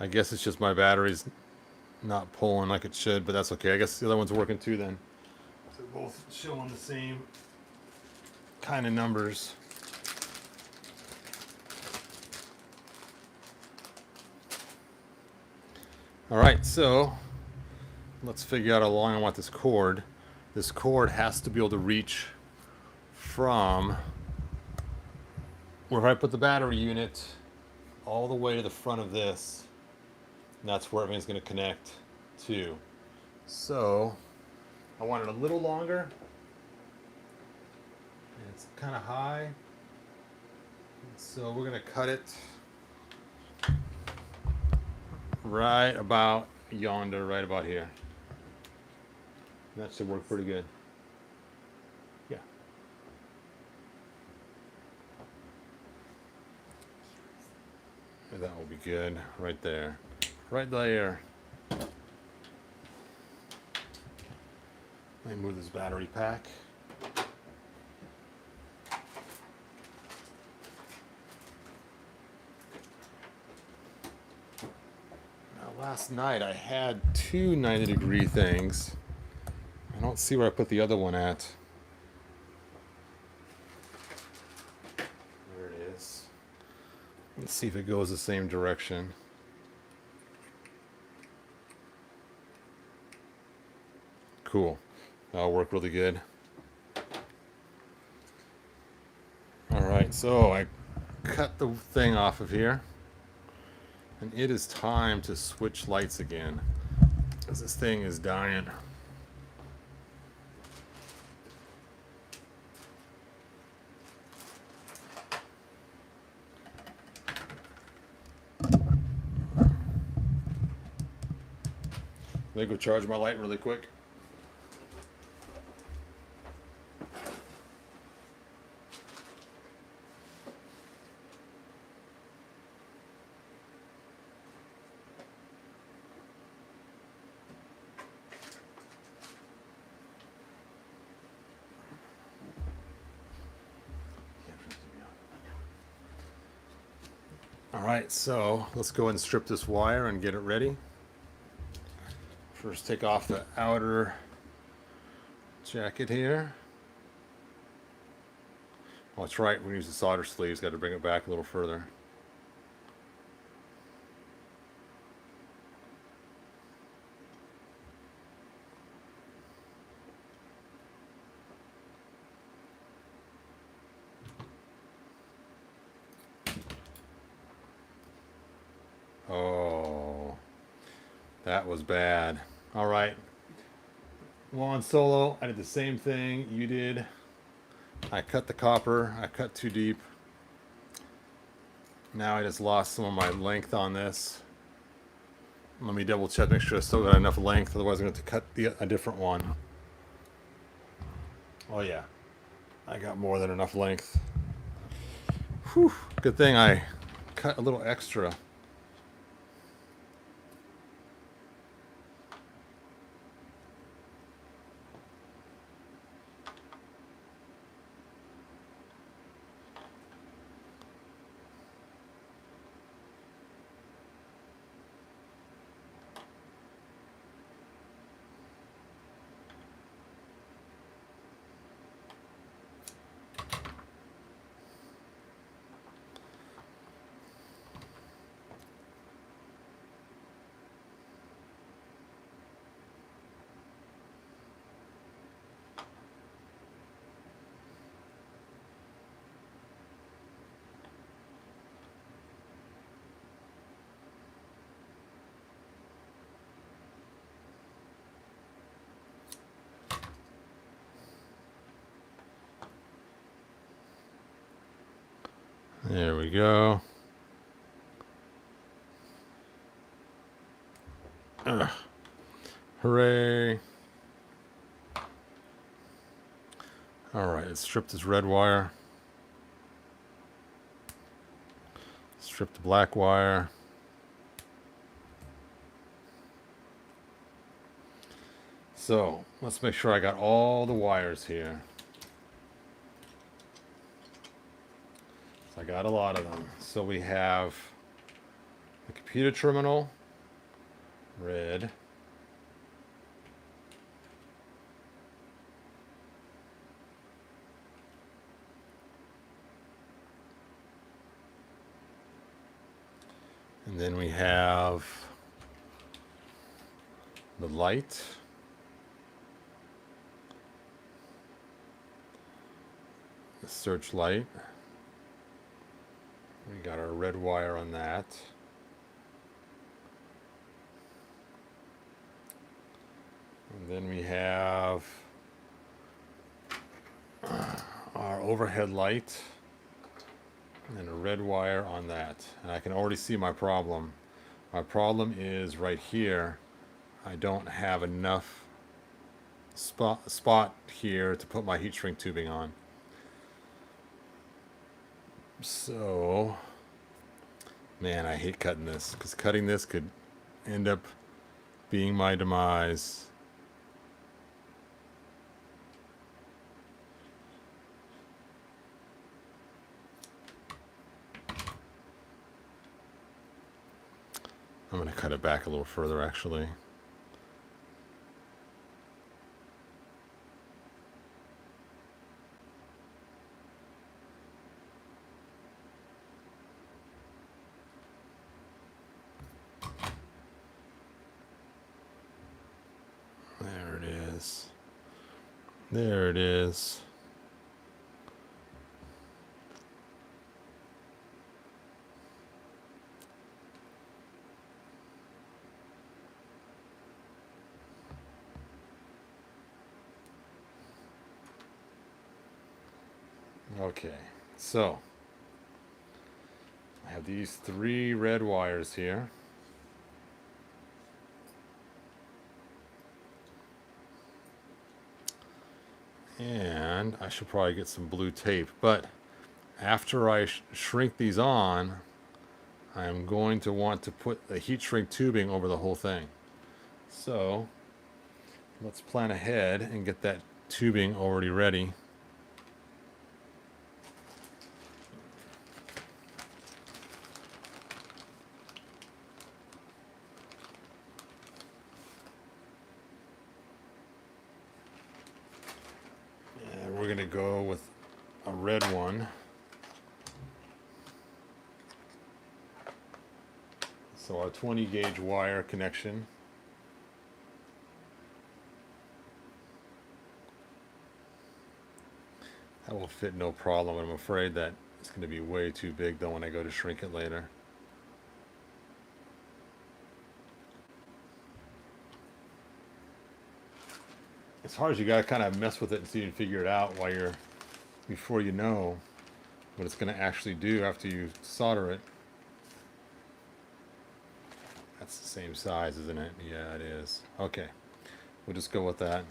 I guess it's just my battery's not pulling like it should, but that's okay. I guess the other one's working too then. So they're both showing the same kind of numbers. All right, so let's figure out how long I want this cord. This cord has to be able to reach from where I put the battery unit all the way to the front of this. And that's where everything's going to connect to. So I want it a little longer. And it's kind of high. So we're going to cut it right about yonder, right about here. That should work pretty good. Yeah. That will be good right there. Right there. Let me move this battery pack. Now, last night I had two 90-degree things. I don't see where I put the other one at. There it is. Let's see if it goes the same direction. Cool. That'll work really good. Alright, so I cut the thing off of here. And it is time to switch lights again. Because this thing is dying. Let me go charge my light really quick. Alright, so let's go ahead and strip this wire and get it ready. First, take off the outer jacket here. Oh, that's right, we use the solder sleeves, got to bring it back a little further. Oh, that was bad. All right. Well, on solo, I did the same thing you did. I cut the copper. I cut too deep. Now I just lost some of my length on this. Let me double check, make sure I still got enough length. Otherwise, I'm going to have to cut a different one. Oh, yeah. I got more than enough length. Whew. Good thing I cut a little extra. There we go. Ugh. Hooray. Alright, let's strip this red wire. Strip the black wire. So, let's make sure I got all the wires here. So I got a lot of them. So we have the computer terminal, red. And then we have the light. The searchlight. We got our red wire on that. And then we have our overhead light and a red wire on that. And I can already see my problem. My problem is right here. I don't have enough spot here to put my heat shrink tubing on. So Man, I hate cutting this, because cutting this could end up being my demise. I'm going to cut it back a little further, actually. There it is. There it is. Okay, so I have these 3 red wires here. And I should probably get some blue tape, but after I shrink these on, I'm going to want to put the heat shrink tubing over the whole thing. So let's plan ahead and get that tubing already ready. And we're going to go with a red one. So our 20 gauge wire connection. That will fit no problem. I'm afraid that it's going to be way too big though when I go to shrink it later. It's hard as you got to kind of mess with it until you can figure it out while you're, before you know what it's going to actually do after you solder it. That's the same size, isn't it? Yeah, it is. Okay, we'll just go with that.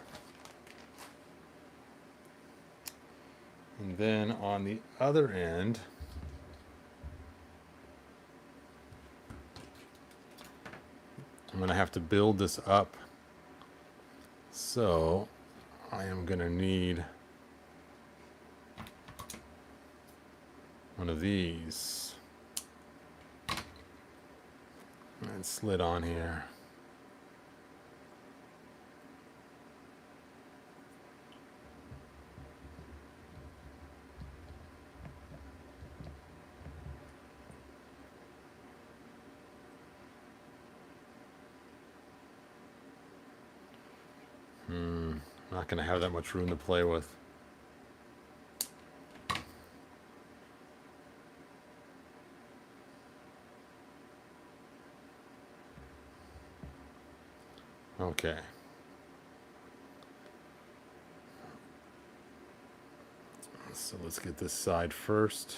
And then on the other end, I'm going to have to build this up. So I am going to need one of these. And slid on here. Not going to have that much room to play with. Okay. So let's get this side first.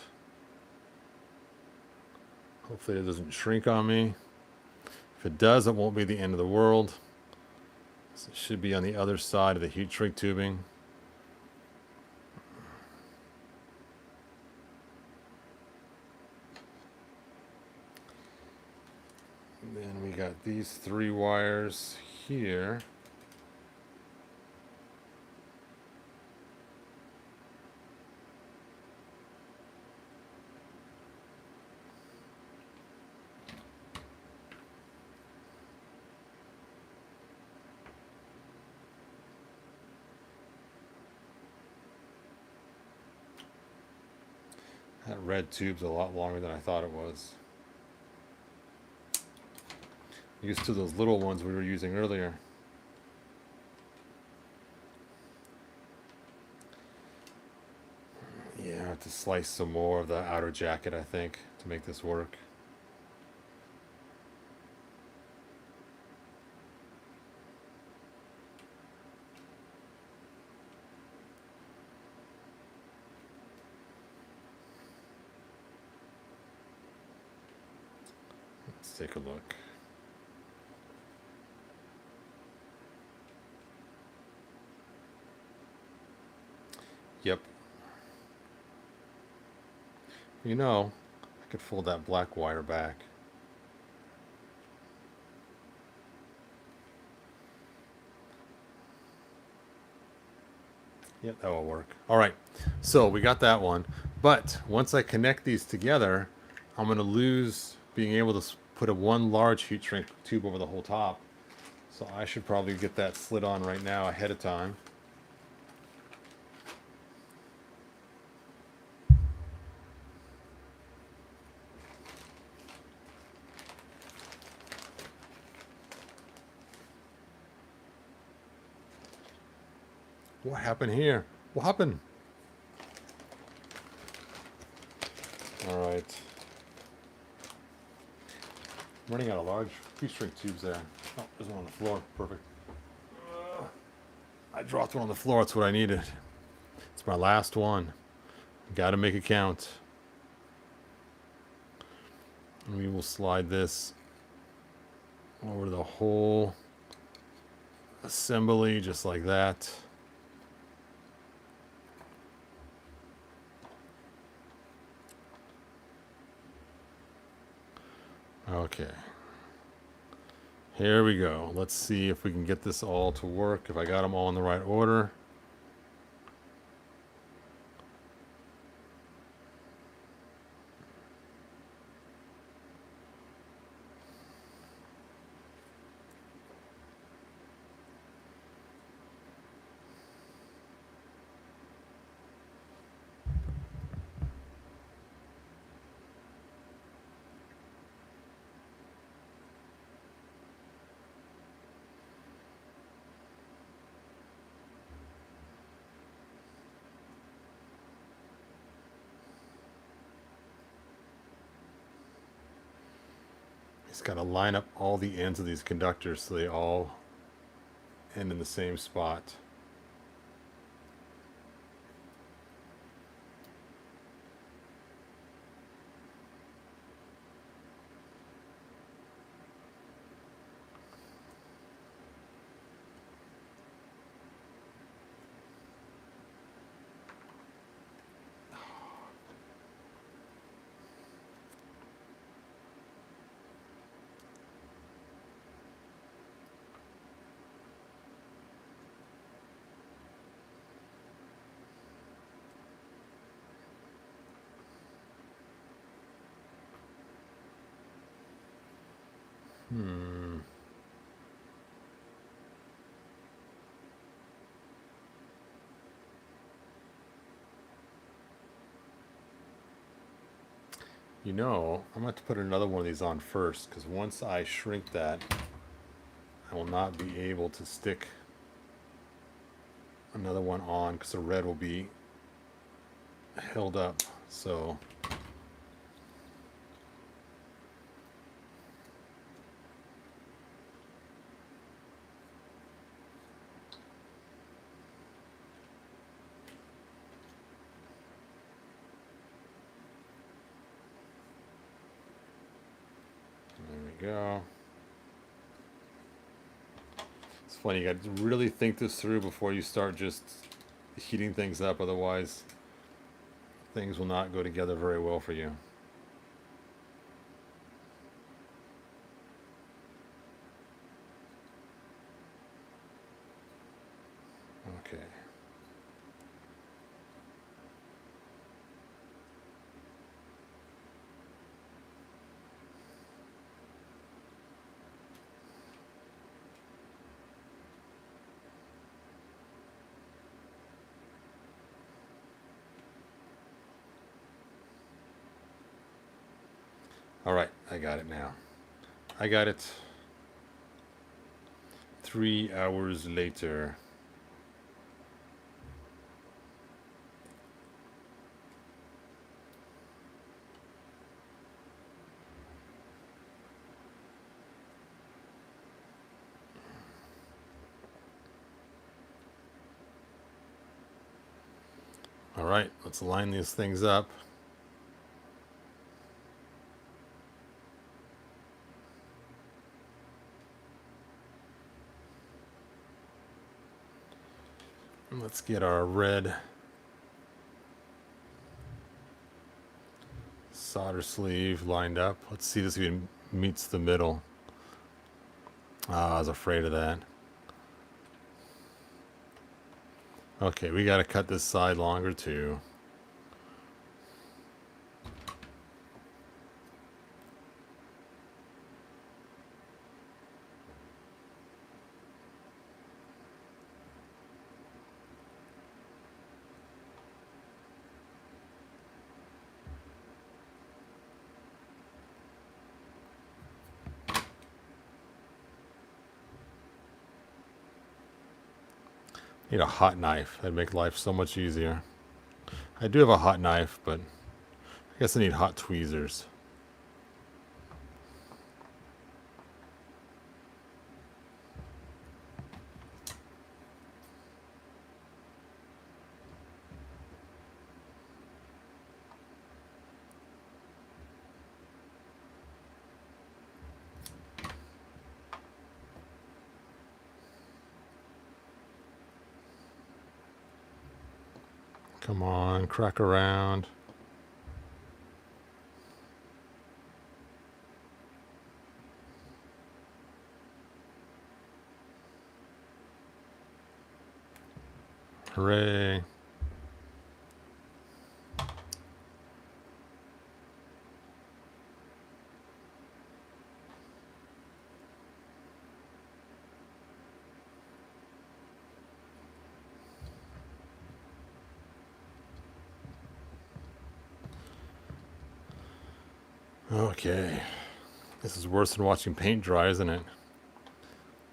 Hopefully it doesn't shrink on me. If it does, it won't be the end of the world. So it should be on the other side of the heat shrink tubing. And then we got these 3 wires here. That red tube's a lot longer than I thought it was. Used to those little ones we were using earlier. Yeah, I have to slice some more of the outer jacket, I think, to make this work. Let's take a look. Yep. You know, I could fold that black wire back. Yep, that will work. All right, so we got that one. But once I connect these together, I'm going to lose being able to put a one large heat shrink tube over the whole top. So I should probably get that slid on right now ahead of time. What happened here? What happened? All right. I'm running out of large heat shrink tubes there. Oh, there's one on the floor. Perfect. I dropped one on the floor. That's what I needed. It's my last one. Got to make it count. And we will slide this over the whole assembly just like that. Okay. Here we go. Let's see if we can get this all to work, if I got them all in the right order. Just got to line up all the ends of these conductors so they all end in the same spot. You know, I'm going to have to put another one of these on first, because once I shrink that, I will not be able to stick another one on, because the red will be held up. So go. It's funny, you got to really think this through before you start just heating things up, otherwise things will not go together very well for you. Okay. All right, I got it now. I got it. 3 hours later. All right, let's line these things up. And let's get our red solder sleeve lined up. Let's see this even meets the middle. I was afraid of that. Okay, we got to cut this side longer too. Need a hot knife. That'd make life so much easier. I do have a hot knife, but I guess I need hot tweezers. Come on, crack around. Hooray. Okay. This is worse than watching paint dry, isn't it?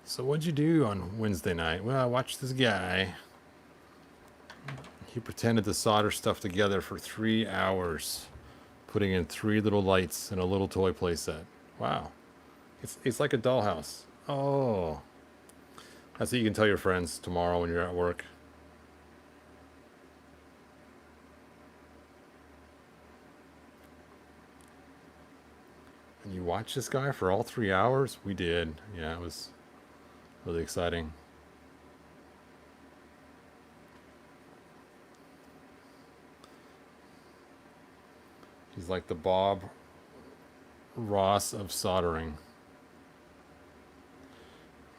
So what'd you do on Wednesday night? Well, I watched this guy. He pretended to solder stuff together for 3 hours, putting in 3 little lights and a little toy playset. Wow. It's like a dollhouse. Oh. That's what you can tell your friends tomorrow when you're at work. And you watched this guy for all 3 hours? We did. Yeah, it was really exciting. He's like the Bob Ross of soldering.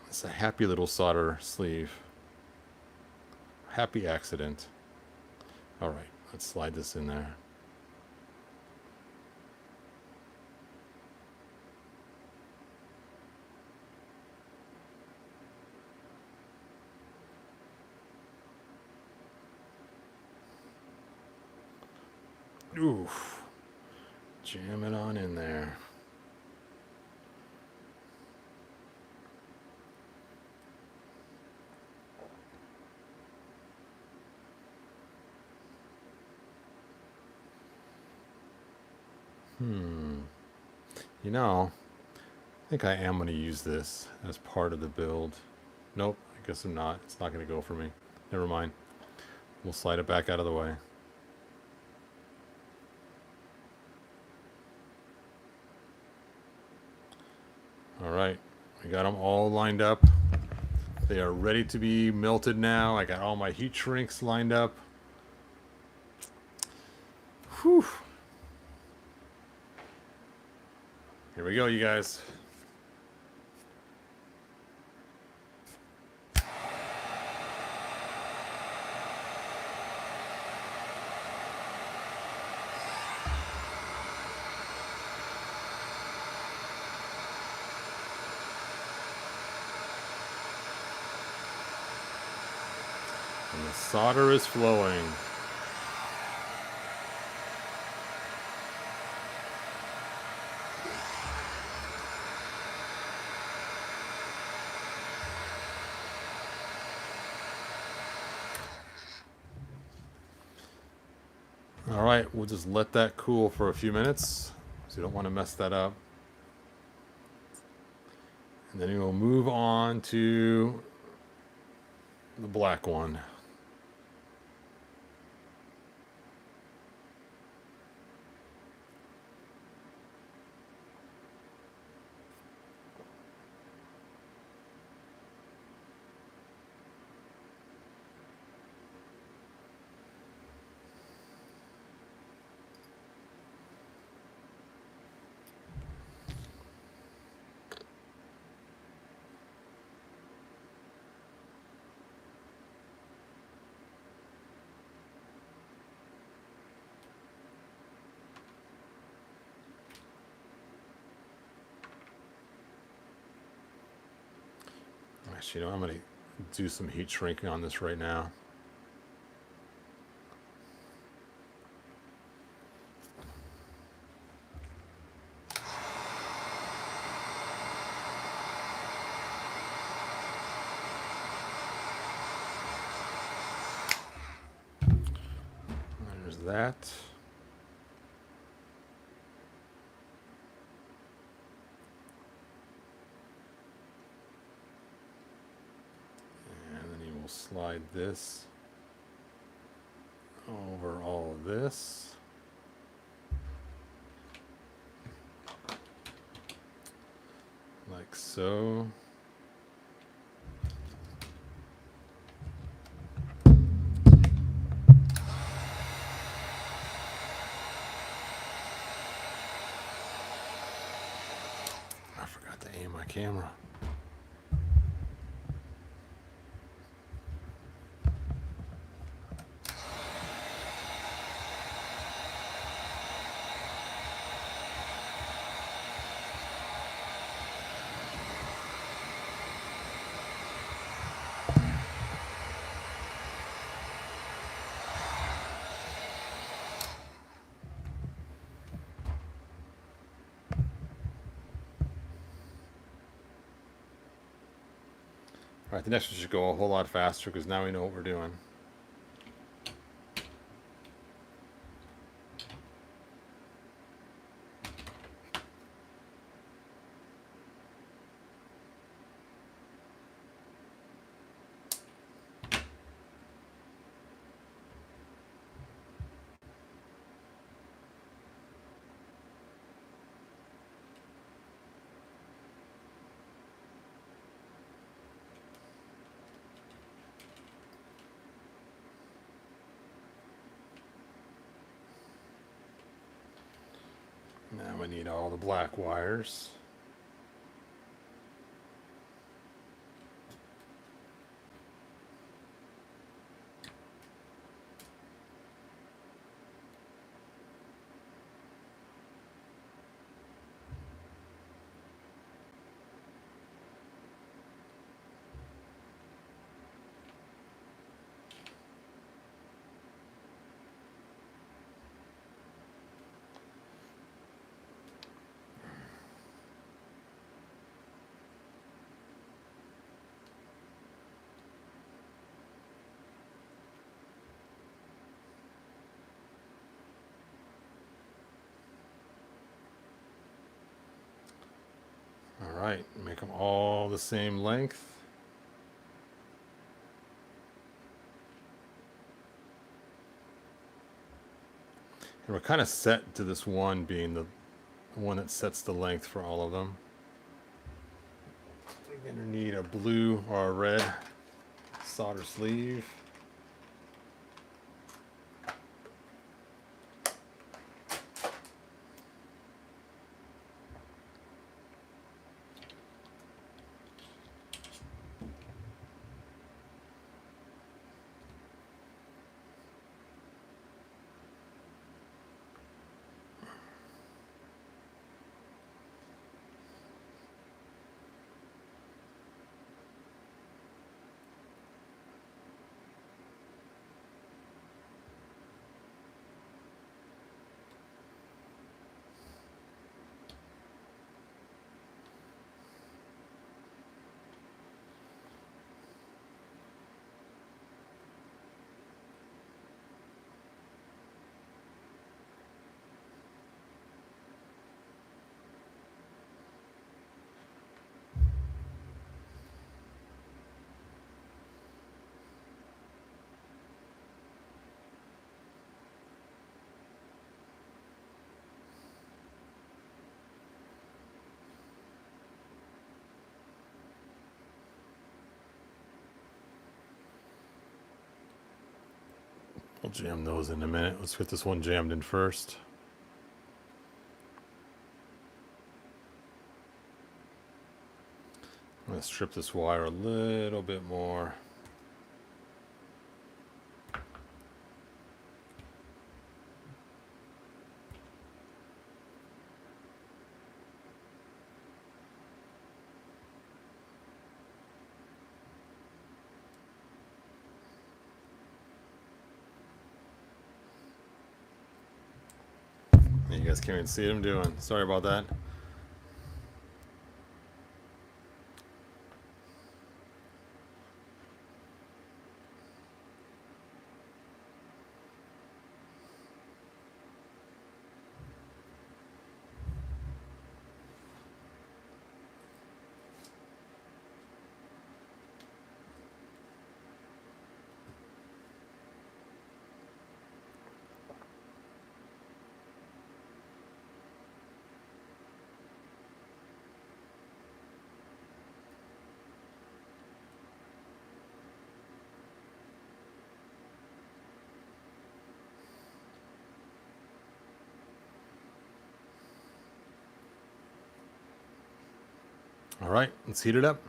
It's a happy little solder sleeve. Happy accident. All right, let's slide this in there. Oof. Jam it on in there. You know, I think I am going to use this as part of the build. Nope, I guess I'm not. It's not going to go for me. Never mind. We'll slide it back out of the way. All right, we got them all lined up. They are ready to be melted now. I got all my heat shrinks lined up. Whew. Here we go, you guys. And the solder is flowing. All right, we'll just let that cool for a few minutes, so you don't want to mess that up. And then we'll move on to the black one. Actually, you know, I'm going to do some heat shrinking on this right now. There's that. And then you will slide this over all of this. Like so. I forgot to aim my camera. All right, the next one should go a whole lot faster because now we know what we're doing. Now we need all the black wires. All right, make them all the same length. And we're kind of set to this one being the one that sets the length for all of them. We're going to need a blue or a red solder sleeve. We'll jam those in a minute. Let's get this one jammed in first. I'm going to strip this wire a little bit more. guys can't even see what I'm doing. Sorry about that. All right, let's heat it up.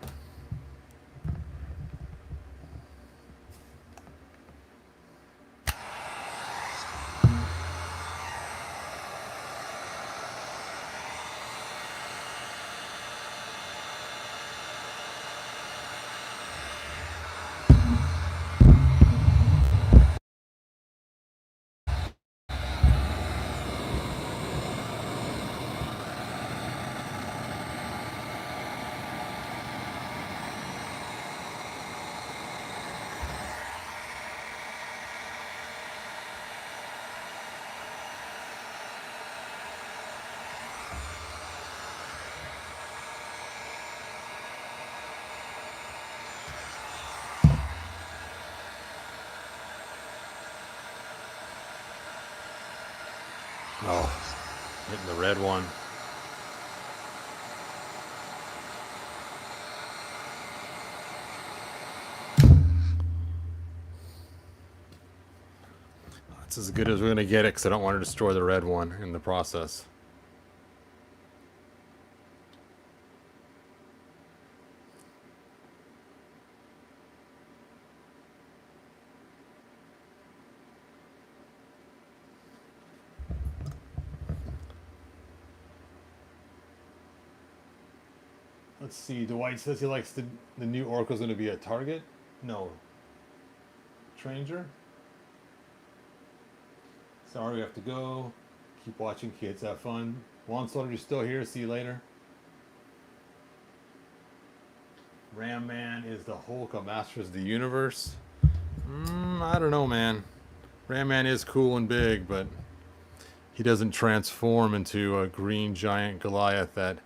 Oh, hitting the red one. That's as good as we're going to get it because I don't want to destroy the red one in the process. Let's see. Dwight says he likes the new Oracle's going to be a target. No. Stranger. Sorry, we have to go. Keep watching, kids. Have fun. Lawn Soldier, you're still here. See you later. Ram Man is the Hulk of Masters of the Universe. I don't know, man. Ram Man is cool and big, but he doesn't transform into a green giant Goliath that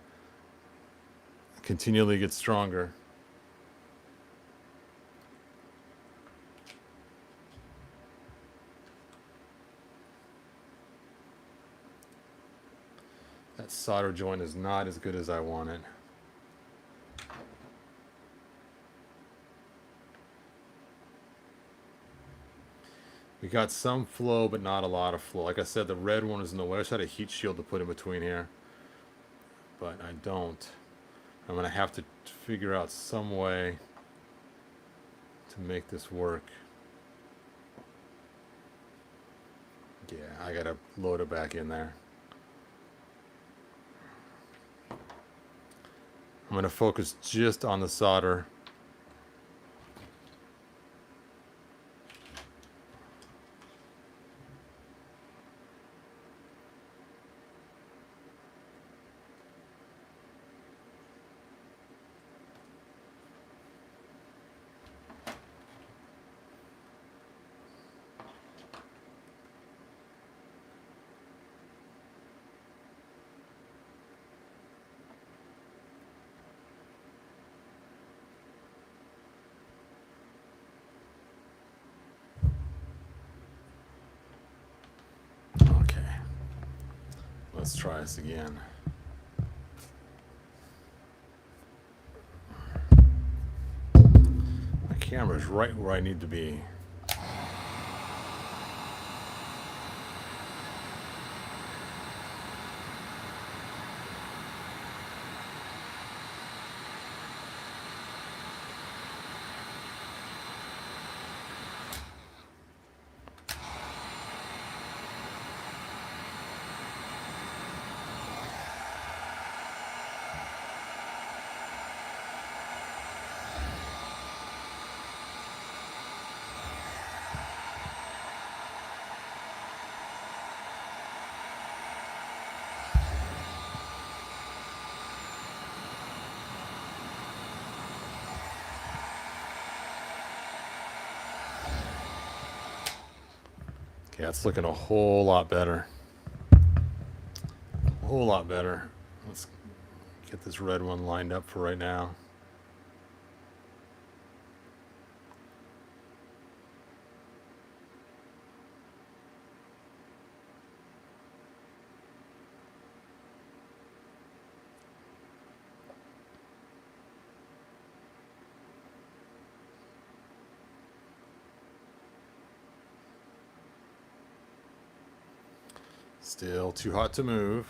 continually gets stronger. That solder joint is not as good as I want it. We got some flow, but not a lot of flow. Like I said, the red one is in the way. I wish I had a heat shield to put in between here, but I don't. I'm going to have to figure out some way to make this work. Yeah, I got to load it back in there. I'm going to focus just on the solder. Let's try this again. My camera's right where I need to be. Yeah, it's looking a whole lot better. A whole lot better. Let's get this red one lined up for right now. Still too hot to move.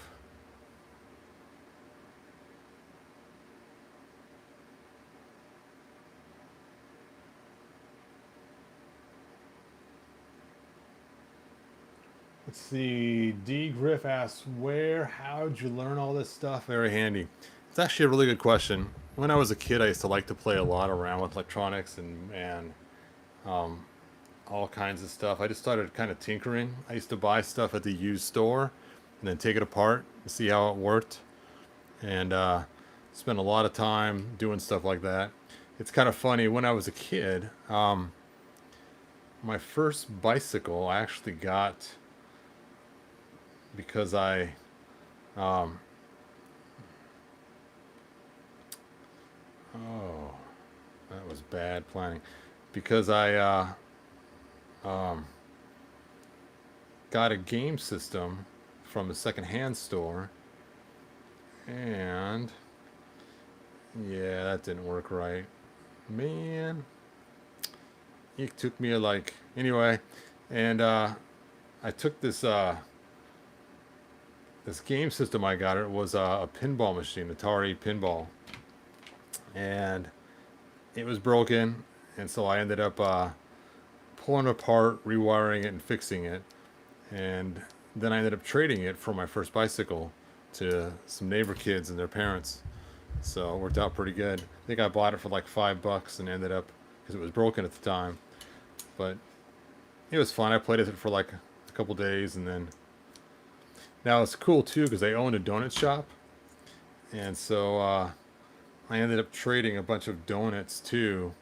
Let's see. D. Griff asks, how'd you learn all this stuff? Very handy. It's actually a really good question. When I was a kid, I used to like to play a lot around with electronics and all kinds of stuff. I just started kind of tinkering. I used to buy stuff at the used store and then take it apart and see how it worked. And spend a lot of time doing stuff like that. It's kind of funny. When I was a kid, my first bicycle I actually got because um, oh, that was bad planning. Because I um, got a game system from a secondhand store, and yeah, that didn't work right. Man, it took me anyway, and I took this game system I got. It was a pinball machine, Atari pinball, and it was broken, and so I ended up pulling it apart, rewiring it, and fixing it, and then I ended up trading it for my first bicycle to some neighbor kids and their parents. So it worked out pretty good. I think I bought it for like $5 and ended up, because it was broken at the time, but it was fun. I played with it for like a couple days, and then now it's cool too because they owned a donut shop, and so I ended up trading a bunch of donuts too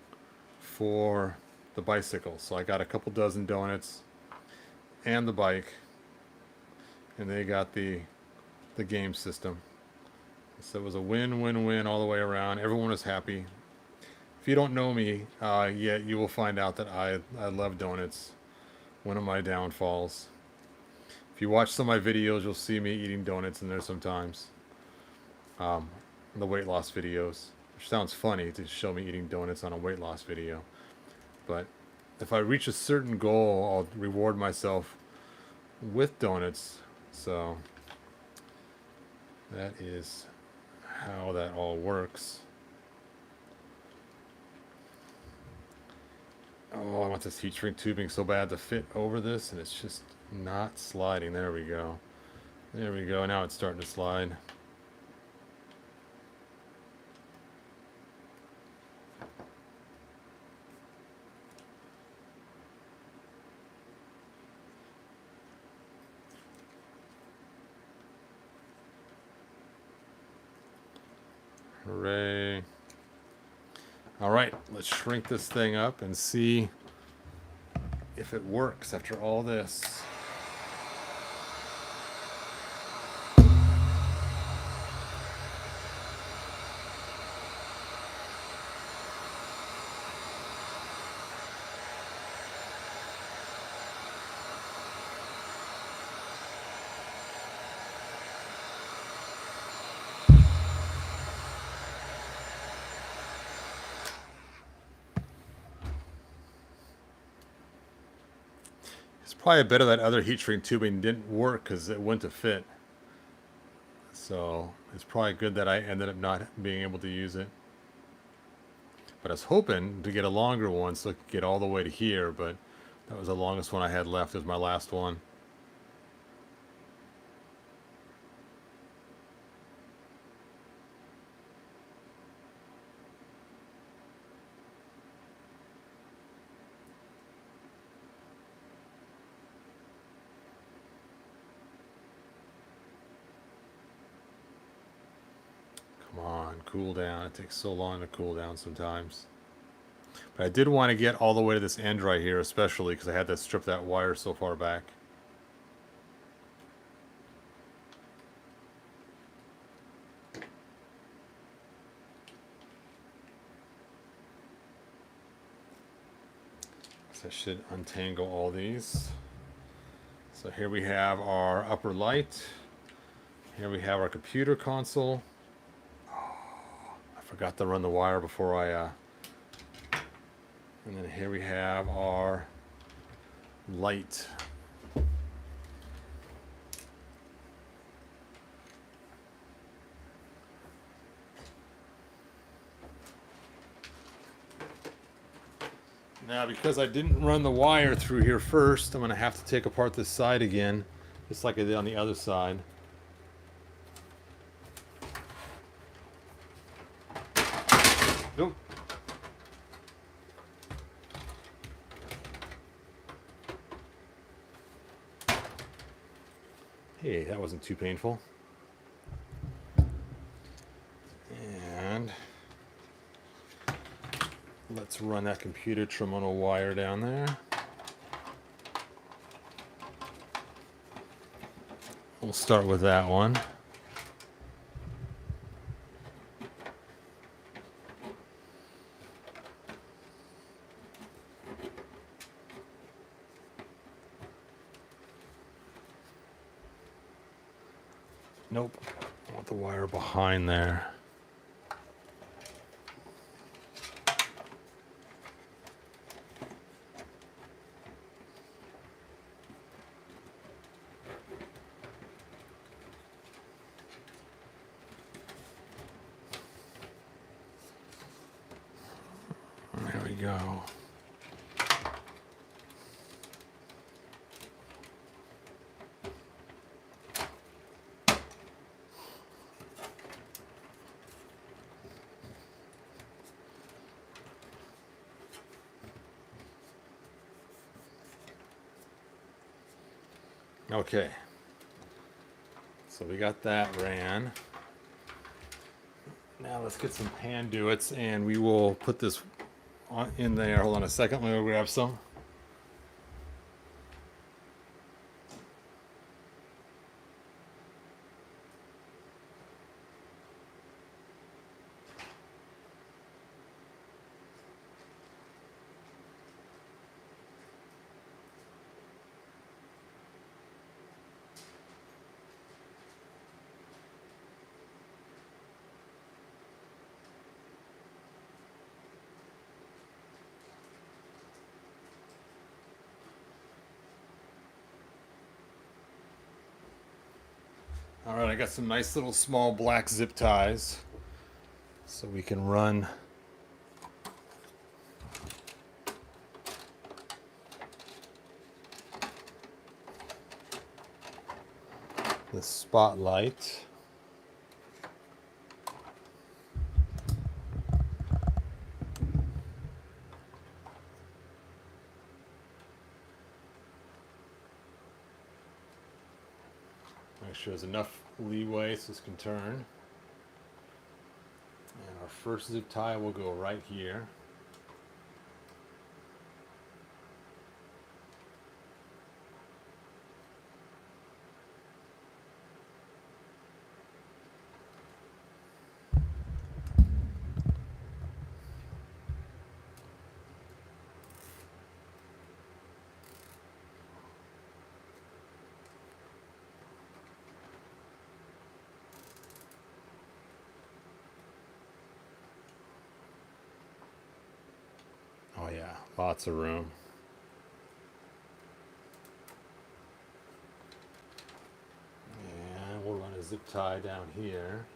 for the bicycle. So I got a couple dozen donuts and the bike, and they got the game system. So it was a win-win-win all the way around. Everyone was happy. If you don't know me yet, you will find out that I love donuts. One of my downfalls. If you watch some of my videos, you'll see me eating donuts in there sometimes. The weight loss videos, which sounds funny to show me eating donuts on a weight loss video. But if I reach a certain goal, I'll reward myself with donuts. So that is how that all works. Oh, I want this heat shrink tubing so bad to fit over this, and it's just not sliding. There we go. There we go. Now it's starting to slide. Hooray. All right, let's shrink this thing up and see if it works after all this. It's probably better that other heat shrink tubing didn't work because it went to fit. So it's probably good that I ended up not being able to use it. But I was hoping to get a longer one so I could get all the way to here, but that was the longest one I had left. It was my last one. Come on, cool down. It takes so long to cool down sometimes. But I did want to get all the way to this end right here, especially because I had to strip that wire so far back. So I should untangle all these. So here we have our upper light. Here we have our computer console. I forgot to run the wire before and then here we have our light. Now, because I didn't run the wire through here first, I'm going to have to take apart this side again, just like I did on the other side. Nope. Hey, that wasn't too painful. And let's run that computer terminal wire down there. We'll start with that one. Nope. I want the wire behind there. There we go. Okay, so we got that ran. Now let's get some panduits and we will put this in there. Hold on a second, let me grab some. All right, I got some nice little small black zip ties so we can run the spotlight. Make sure there's enough leeway so this can turn. And our first zip tie will go right here. Oh yeah, lots of room. And we'll run a zip tie down here.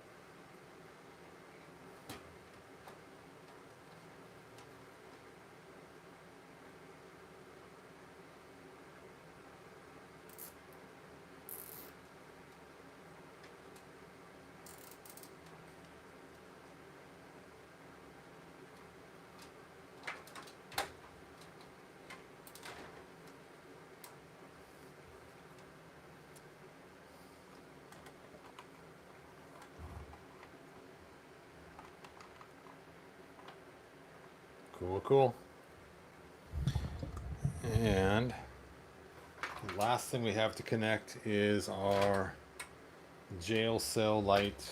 Cool, cool. And the last thing we have to connect is our jail cell light.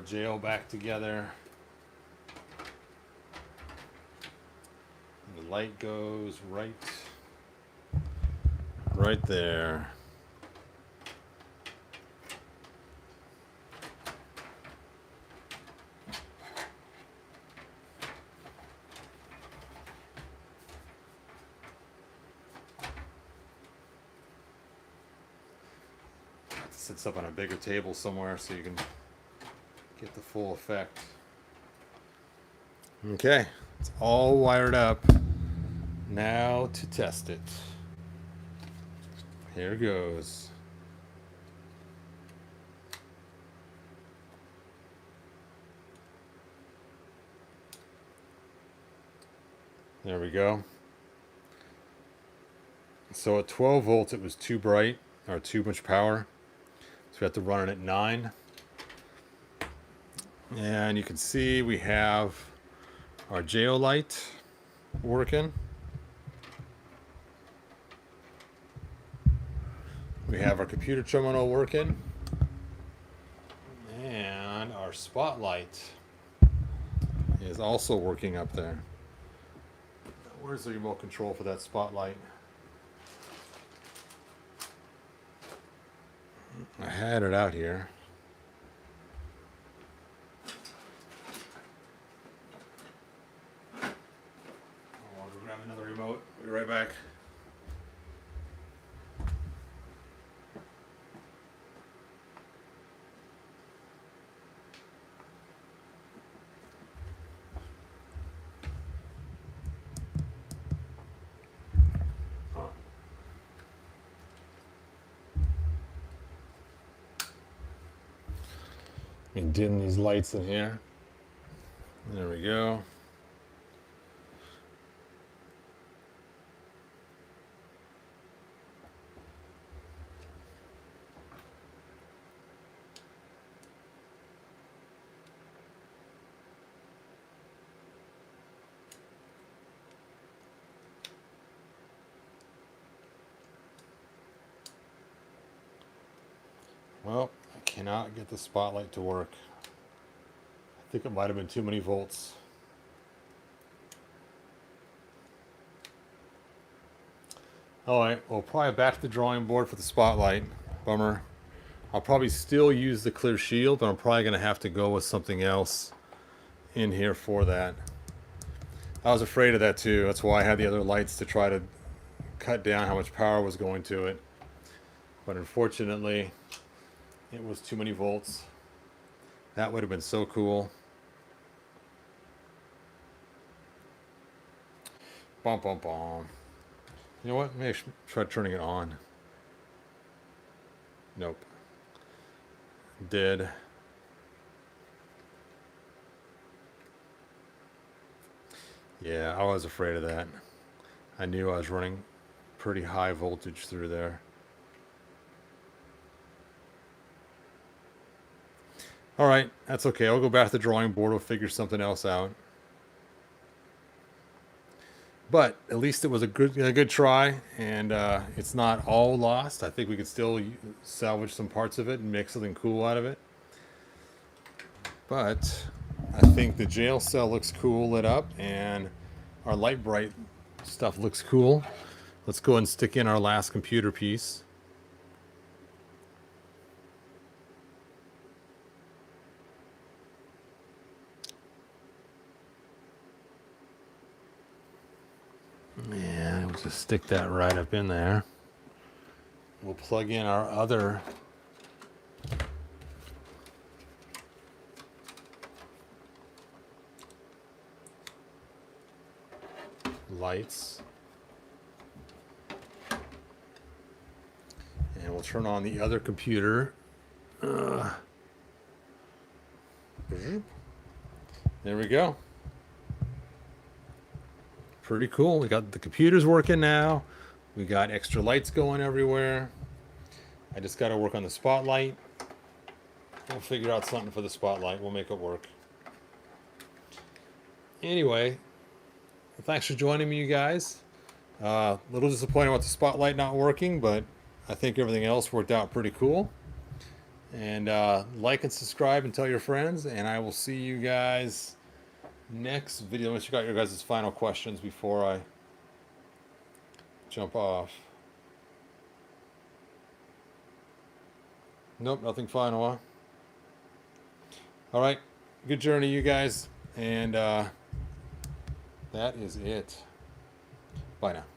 jail back together. And the light goes right there. Sits up on a bigger table somewhere so you can get the full effect. Okay, it's all wired up. Now to test it. Here goes. There we go. So at 12 volts it was too bright, or too much power. So we have to run it at 9. And you can see we have our JO light working. We have our computer terminal working. And our spotlight is also working up there. Where's the remote control for that spotlight? I had it out here. I'll grab another remote. Be right back. And dim these lights in here. There we go. Well, I cannot get the spotlight to work. I think it might have been too many volts. Alright, well, probably back to the drawing board for the spotlight. Bummer. I'll probably still use the clear shield, but I'm probably going to have to go with something else in here for that. I was afraid of that too. That's why I had the other lights to try to cut down how much power was going to it. But unfortunately, it was too many volts. That would have been so cool. Bum, bum, bum. You know what? Maybe I should try turning it on. Nope. Dead. Yeah, I was afraid of that. I knew I was running pretty high voltage through there. Alright, that's okay. I'll go back to the drawing board. We'll figure something else out. But at least it was a good try, and it's not all lost. I think we could still salvage some parts of it and make something cool out of it. But I think the jail cell looks cool lit up, and our light bright stuff looks cool. Let's go and stick in our last computer piece. And we'll just stick that right up in there. We'll plug in our other lights. And we'll turn on the other computer. There we go. Pretty cool. We got the computers working now. We got extra lights going everywhere. I just got to work on the spotlight. We'll figure out something for the spotlight. We'll make it work. Anyway, thanks for joining me, you guys. A little disappointed with the spotlight not working, but I think everything else worked out pretty cool. And like and subscribe and tell your friends. And I will see you guys next video. Let me check out your guys' final questions before I jump off. Nope, nothing final, huh? All right, good journey, you guys. And that is it. Bye now.